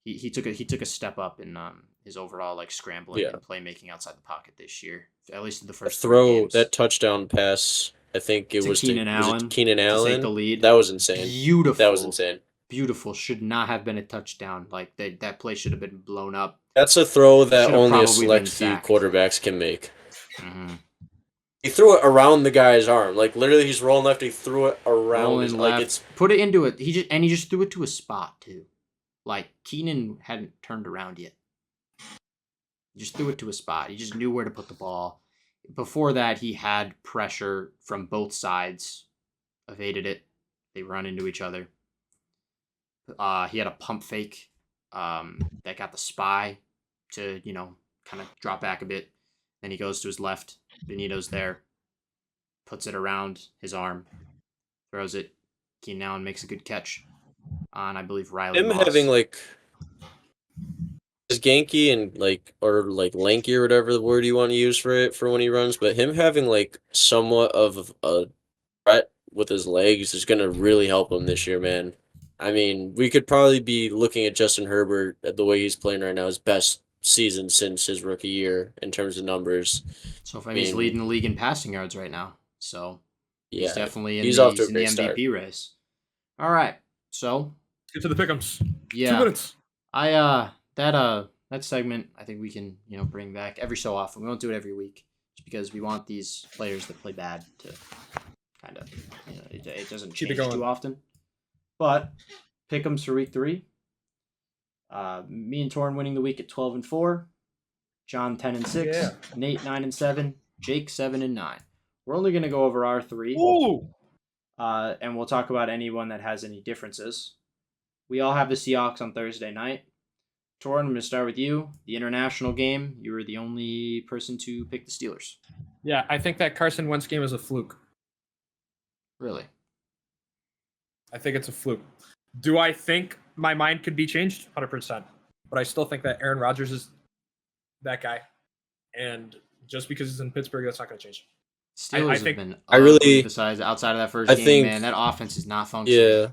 He took a step up in his overall like scrambling and playmaking outside the pocket this year. At least in the first that touchdown pass. I think it was Keenan Allen. To take the lead. That was insane. Beautiful. That was insane. Beautiful. Should not have been a touchdown. Like that play should have been blown up. That's a throw that only a select few quarterbacks can make. Mm-hmm. He threw it around the guy's arm. Like literally, he's rolling left. He threw it around. Put it into it. He just threw it to a spot too. Like Keenan hadn't turned around yet. He just threw it to a spot. He just knew where to put the ball. Before that, he had pressure from both sides. Evaded it. They run into each other. He had a pump fake that got the spy to kind of drop back a bit. Then he goes to his left. Benito's there. Puts it around his arm. Throws it. Keenan Allen makes a good catch on, I believe, Riley Moss. Having is ganky and or lanky or whatever the word you want to use for it for when he runs, but him having somewhat of a threat with his legs is going to really help him this year, man. I mean, we could probably be looking at Justin Herbert at the way he's playing right now, his best season since his rookie year in terms of numbers. So he's leading the league in passing yards right now. So he's definitely in the MVP race. All right. So get to the pick'ems. Yeah. 2 minutes. That segment I think we can, bring back every so often. We won't do it every week. just because we want these players that play bad to kind of, it doesn't Keep it change going. too often. But pick'ems for week 3. Me and Torrin winning the week at 12-4. John 10-6. Yeah. Nate 9-7. Jake 7-9. We're only gonna go over our 3. Ooh. And we'll talk about anyone that has any differences. We all have the Seahawks on Thursday night. Torrin, I'm going to start with you. The international game, you were the only person to pick the Steelers. Yeah, I think that Carson Wentz game is a fluke. Really? I think it's a fluke. Do I think my mind could be changed? 100%. But I still think that Aaron Rodgers is that guy. And just because he's in Pittsburgh, that's not going to change. Steelers think- have been I really- besides outside of that first I game, think- man, that offense is not functioning. Yeah.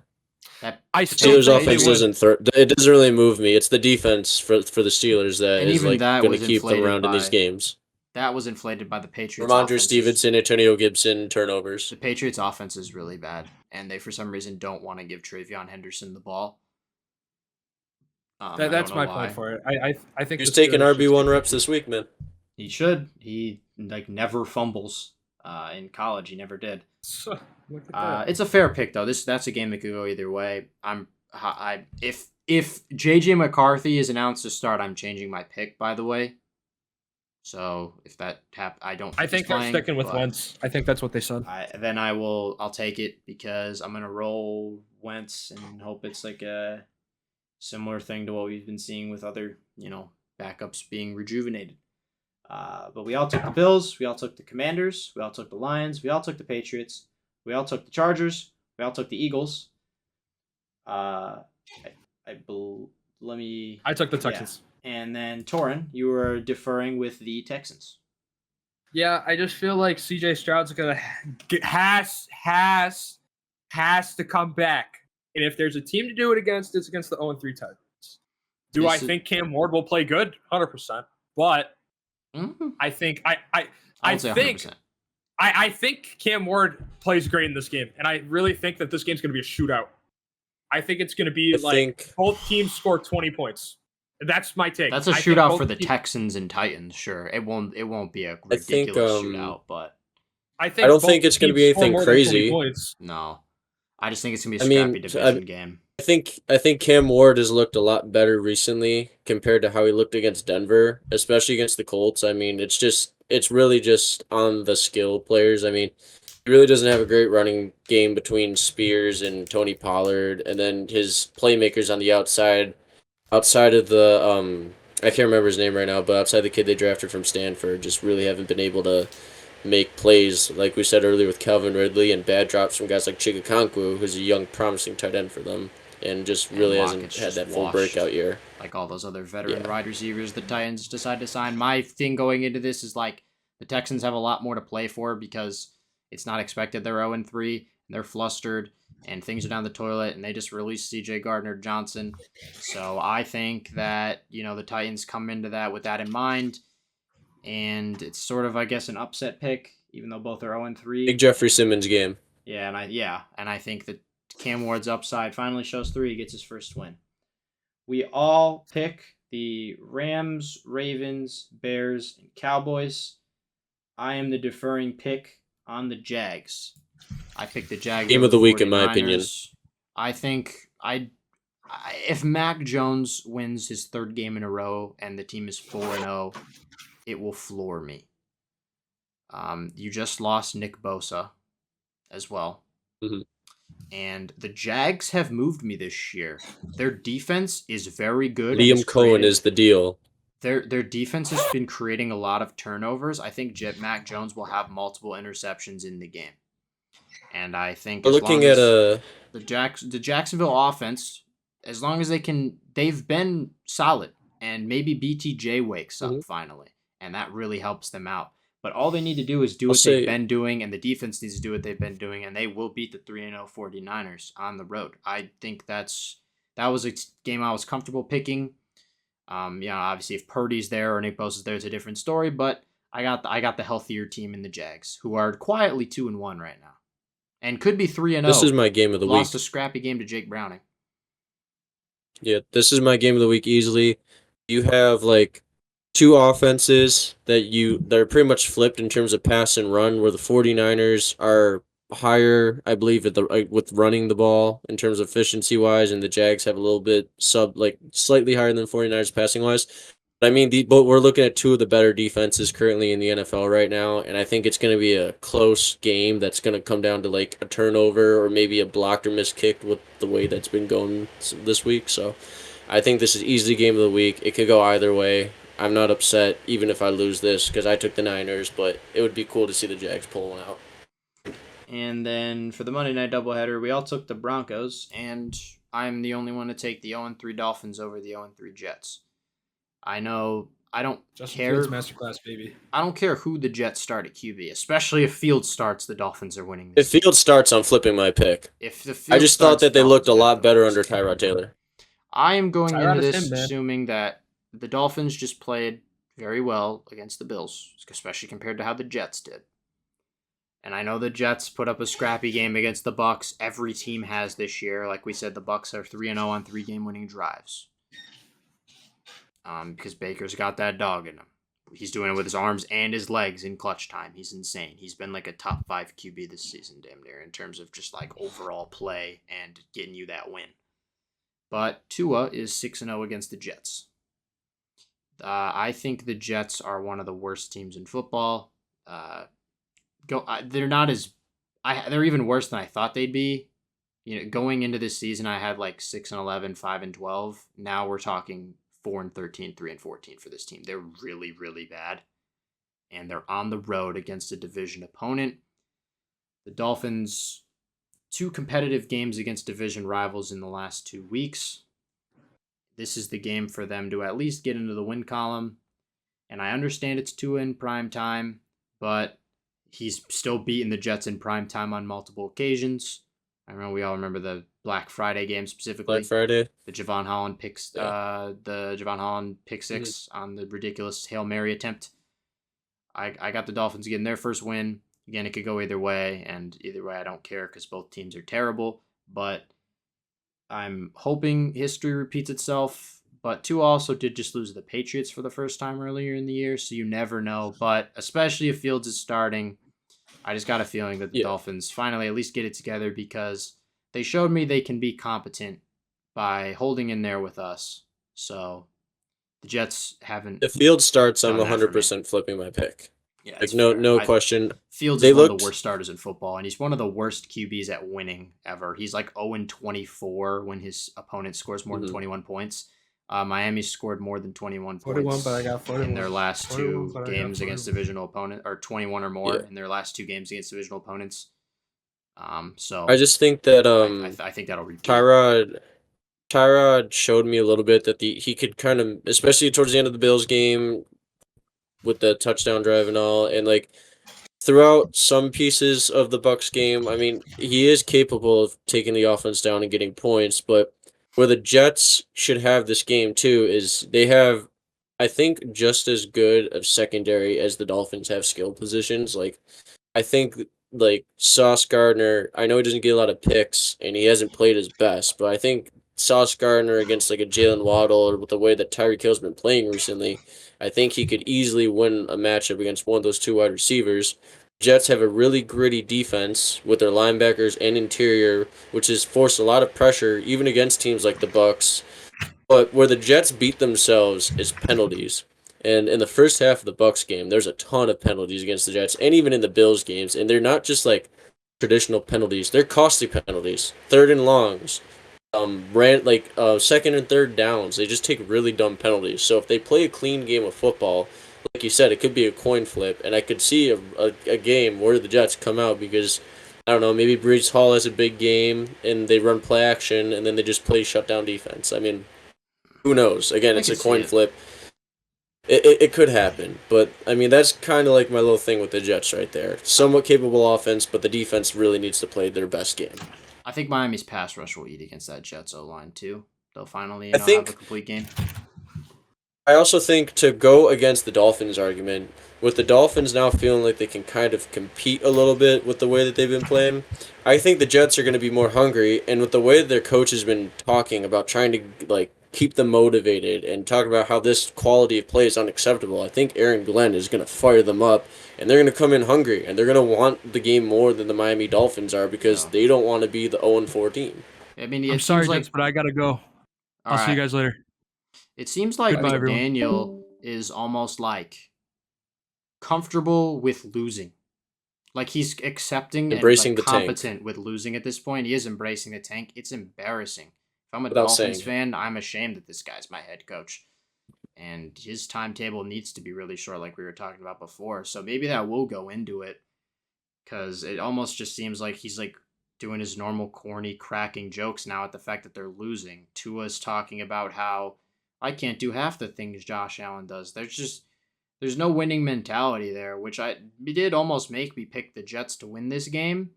I still Steelers think offense they doesn't it doesn't really move me. It's the defense for the Steelers that And is even like that going was to keep them inflated around in these by- games. That was inflated by the Patriots. Ramondre offenses. Stevenson, Antonio Gibson, turnovers. The Patriots offense is really bad, and they for some reason don't want to give Travion Henderson the ball. I that's don't know my why. point for it. I think He's the taking Steelers RB1 should- reps this week, man. He should. He never fumbles. In college, he never did. Look at that. It's a fair pick though. That's a game that could go either way. If JJ McCarthy is announced to start, I'm changing my pick. By the way, so if that I don't. I he's think they're playing, sticking with but Wentz. I think that's what they said. I'll take it because I'm gonna roll Wentz and hope it's like a similar thing to what we've been seeing with other backups being rejuvenated. But we all took the Bills, we all took the Commanders, we all took the Lions, we all took the Patriots, we all took the Chargers, we all took the Eagles. I took the Texans. Yeah. And then Torrin, you were deferring with the Texans. Yeah, I just feel like CJ Stroud's has to come back. And if there's a team to do it against, it's against the 0-3 Titans. Do I think Cam Ward will play good? 100%. But I think I think Cam Ward plays great in this game, and I really think that this game's going to be a shootout. I think it's going to be both teams score 20 points. That's my take. That's a shootout for the Texans and Titans. Sure, it won't be a ridiculous shootout, but I don't think it's going to be anything crazy. No, I just think it's going to be a scrappy division game. I think Cam Ward has looked a lot better recently compared to how he looked against Denver, especially against the Colts. I mean, it's really just on the skill players. I mean, he really doesn't have a great running game between Spears and Tony Pollard, and then his playmakers on the outside of the I can't remember his name right now, but outside the kid they drafted from Stanford, just really haven't been able to make plays, like we said earlier with Calvin Ridley, and bad drops from guys like Chigakonkwo, who's a young, promising tight end for them, and just really hasn't had that full breakout year. Like all those other veteran wide receivers the Titans decide to sign. My thing going into this is like the Texans have a lot more to play for because it's not expected they're 0-3, and they're flustered, and things are down the toilet, and they just released C.J. Gardner-Johnson. So I think that, the Titans come into that with that in mind, and it's sort of, I guess, an upset pick, even though both are 0-3. Big Jeffrey Simmons game. Yeah, and I think that Cam Ward's upside finally shows through. He gets his first win. We all pick the Rams, Ravens, Bears, and Cowboys. I am the deferring pick on the Jags. I picked the Jags. Game of the week, in my opinion. I think if Mac Jones wins his third game in a row and the team is 4-0, it will floor me. You just lost Nick Bosa as well. Mm-hmm. And the Jags have moved me this year. Their defense is very good. Liam Cohen is the deal. Their defense has been creating a lot of turnovers. I think Mac Jones will have multiple interceptions in the game. And I think the Jacksonville offense, as long as they've been solid, and maybe BTJ wakes up finally, and that really helps them out. But all they need to do is do what they've been doing, and the defense needs to do what they've been doing, and they will beat the 3-0 49ers on the road. I think that was a game I was comfortable picking. Obviously if Purdy's there or Nick Bosa's there, it's a different story. But I got the healthier team in the Jags, who are quietly 2-1 right now, and could be 3-0. This is my game of the week. Lost a scrappy game to Jake Browning. Yeah, this is my game of the week easily. You have two offenses that are pretty much flipped in terms of pass and run, where the 49ers are higher, I believe, with running the ball in terms of efficiency wise, and the Jags have a little bit slightly higher than 49ers passing wise. But I mean, but we're looking at two of the better defenses currently in the NFL right now, and I think it's going to be a close game that's going to come down to like a turnover or maybe a blocked or missed kick with the way that's been going this week. So I think this is easily game of the week. It could go either way. I'm not upset even if I lose this because I took the Niners, but it would be cool to see the Jags pull one out. And then for the Monday night doubleheader, we all took the Broncos, and I'm the only one to take the 0-3 Dolphins over the 0-3 Jets. I know I don't Justin care. Fields masterclass, baby. I don't care who the Jets start at QB, especially if Fields starts. The Dolphins are winning. If Fields starts, I'm flipping my pick. I just thought that they looked a lot better under Tyrod Taylor. I am going into this assuming that the Dolphins just played very well against the Bills, especially compared to how the Jets did. And I know the Jets put up a scrappy game against the Bucs. Every team has this year. Like we said, the Bucs are 3-0 on 3-game winning drives. Because Baker's got that dog in him. He's doing it with his arms and his legs in clutch time. He's insane. He's been like a top 5 QB this season, damn near, in terms of just like overall play and getting you that win. But Tua is 6-0 against the Jets. I think the Jets are one of the worst teams in football. They're not as they're even worse than I thought they'd be. You know, going into this season, I had like 6-11, 5-12. Now we're talking 4-13, 3-14 for this team. They're really, really bad, and they're on the road against a division opponent. The Dolphins, 2 competitive games against division rivals in the last 2 weeks. This is the game for them to at least get into the win column. And I understand it's Tua in prime time, but he's still beaten the Jets in prime time on multiple occasions. I remember we all remember the Black Friday game specifically. Black Friday. The Javon Holland pick six on the ridiculous Hail Mary attempt. I got the Dolphins getting their first win. Again, it could go either way, and either way I don't care because both teams are terrible. But I'm hoping history repeats itself. But Tua also did just lose to the Patriots for the first time earlier in the year, so you never know. But especially if Fields is starting, I just got a feeling that the Dolphins finally at least get it together because they showed me they can be competent by holding in there with us. So the Jets haven't. If Fields starts, I'm 100% flipping my pick. Yeah, like no question. Fields is one of the worst starters in football, and he's one of the worst QBs at winning ever. He's like 0-24 when his opponent scores more than 21 points. Miami scored more than 21 points but I got 41. in their last 2 games against divisional opponent, or 21 or more in their last 2 games against divisional opponents. So I just think that I think that'll repeat. Tyrod showed me a little bit that he could kind of, especially towards the end of the Bills game, with the touchdown drive and all, and like throughout some pieces of the Bucs game, I mean, he is capable of taking the offense down and getting points, but where the Jets should have this game too is they have, I think, just as good of secondary as the Dolphins have skill positions. Like, I think like Sauce Gardner, I know he doesn't get a lot of picks and he hasn't played his best, but I think Sauce Gardner against like a Jalen Waddle or with the way that Tyreek Hill's been playing recently, I think he could easily win a matchup against one of those 2 wide receivers. Jets have a really gritty defense with their linebackers and interior, which has forced a lot of pressure even against teams like the Bucs. But where the Jets beat themselves is penalties. And in the first half of the Bucs game, there's a ton of penalties against the Jets, and even in the Bills games. And they're not just like traditional penalties; they're costly penalties. 3rd and longs, second and third downs. They just take really dumb penalties. So if they play a clean game of football, like you said, it could be a coin flip, and I could see a game where the Jets come out because, I don't know, maybe Breece Hall has a big game, and they run play action, and then they just play shutdown defense. I mean, who knows? Again, it's a coin flip. It could happen, but, I mean, that's kind of like my little thing with the Jets right there. Somewhat capable offense, but the defense really needs to play their best game. I think Miami's pass rush will eat against that Jets O-line, too. They'll finally have a complete game. I also think to go against the Dolphins argument, with the Dolphins now feeling like they can kind of compete a little bit with the way that they've been playing, I think the Jets are going to be more hungry, and with the way that their coach has been talking about trying to like keep them motivated and talk about how this quality of play is unacceptable, I think Aaron Glenn is going to fire them up, and they're going to come in hungry, and they're going to want the game more than the Miami Dolphins are because they don't want to be the 0-4 team. I mean, I'm sorry, gents, but I gotta go. I'll see you guys later. It seems like Goodbye, everyone. McDaniel is almost like comfortable with losing. Like he's accepting Embracing and the tank. competent with losing at this point. He is embracing the tank. It's embarrassing. If I'm a Without Dolphins saying it. fan, I'm ashamed that this guy's my head coach. And his timetable needs to be really short, like we were talking about before. So maybe that will go into it, because it almost just seems like he's like doing his normal corny cracking jokes now at the fact that they're losing. Tua's talking about how I can't do half the things Josh Allen does. There's no winning mentality there, which did almost make me pick the Jets to win this game.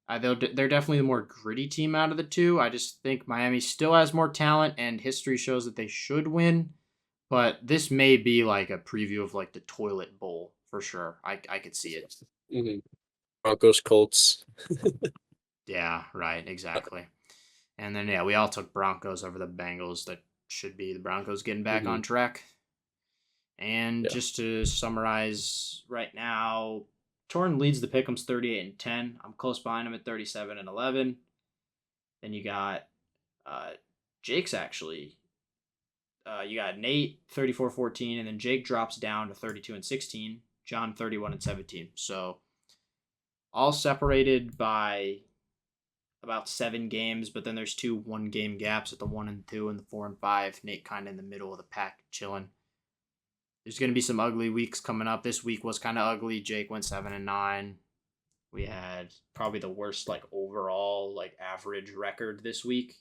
They're definitely the more gritty team out of the two. I just think Miami still has more talent, and history shows that they should win. But this may be like a preview of like the toilet bowl for sure. I could see it. Mm-hmm. Broncos, Colts. Yeah, right, exactly. And then we all took Broncos over the Bengals. That should be the Broncos getting back on track. And just to summarize right now, Torn leads the Pick'ems 38-10. I'm close behind him at 37-11. Then you got Jake's actually. You got Nate 34-14, and then Jake drops down to 32-16. John 31-17. So all separated by about 7 games, but then there's 2 1-game gaps at the 1 and 2 and the 4 and 5. Nate kind of in the middle of the pack, chilling. There's going to be some ugly weeks coming up. This week was kind of ugly. Jake went 7-9. We had probably the worst like overall like average record this week.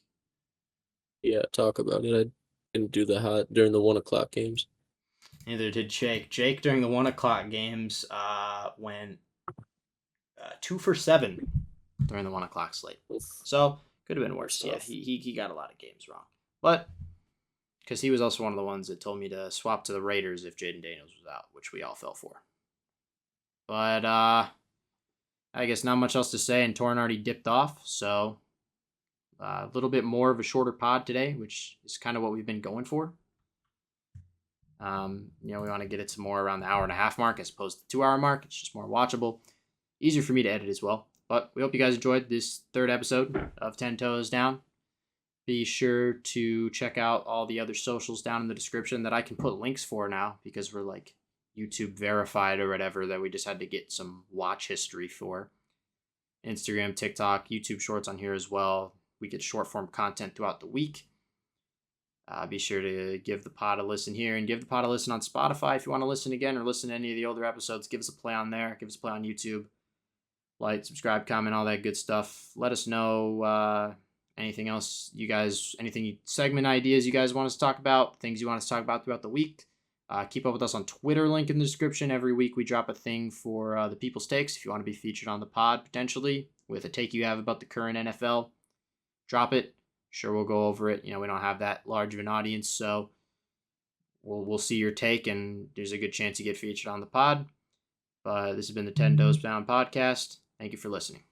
Yeah, talk about it. I didn't do the hot during the 1 o'clock games. Neither did Jake. Jake during the 1 o'clock games went 2 for 7 during the 1 o'clock slate. So could have been worse. Yeah, he got a lot of games wrong, but because he was also one of the ones that told me to swap to the Raiders if Jaden Daniels was out, which we all fell for. But I guess not much else to say, and Torn already dipped off, so a little bit more of a shorter pod today, which is kind of what we've been going for. We want to get it to more around the 1.5 hour mark as opposed to the 2 hour mark. It's just more watchable, easier for me to edit as well. But we hope you guys enjoyed this 3rd episode of 10 Toes Down. Be sure to check out all the other socials down in the description that I can put links for now, because we're like YouTube verified or whatever, that we just had to get some watch history for. Instagram, TikTok, YouTube Shorts on here as well. We get short form content throughout the week. Be sure to give the pod a listen here, and give the pod a listen on Spotify if you want to listen again or listen to any of the older episodes. Give us a play on there. Give us a play on YouTube. Like, subscribe, comment, all that good stuff. Let us know anything else segment ideas you guys want us to talk about, things you want us to talk about throughout the week. Keep up with us on Twitter, link in the description. Every week we drop a thing for the People's Takes. If you want to be featured on the pod, potentially, with a take you have about the current NFL, drop it. Sure, we'll go over it. We don't have that large of an audience, so we'll see your take, and there's a good chance you get featured on the pod. But this has been the 10 Toes Down podcast. Thank you for listening.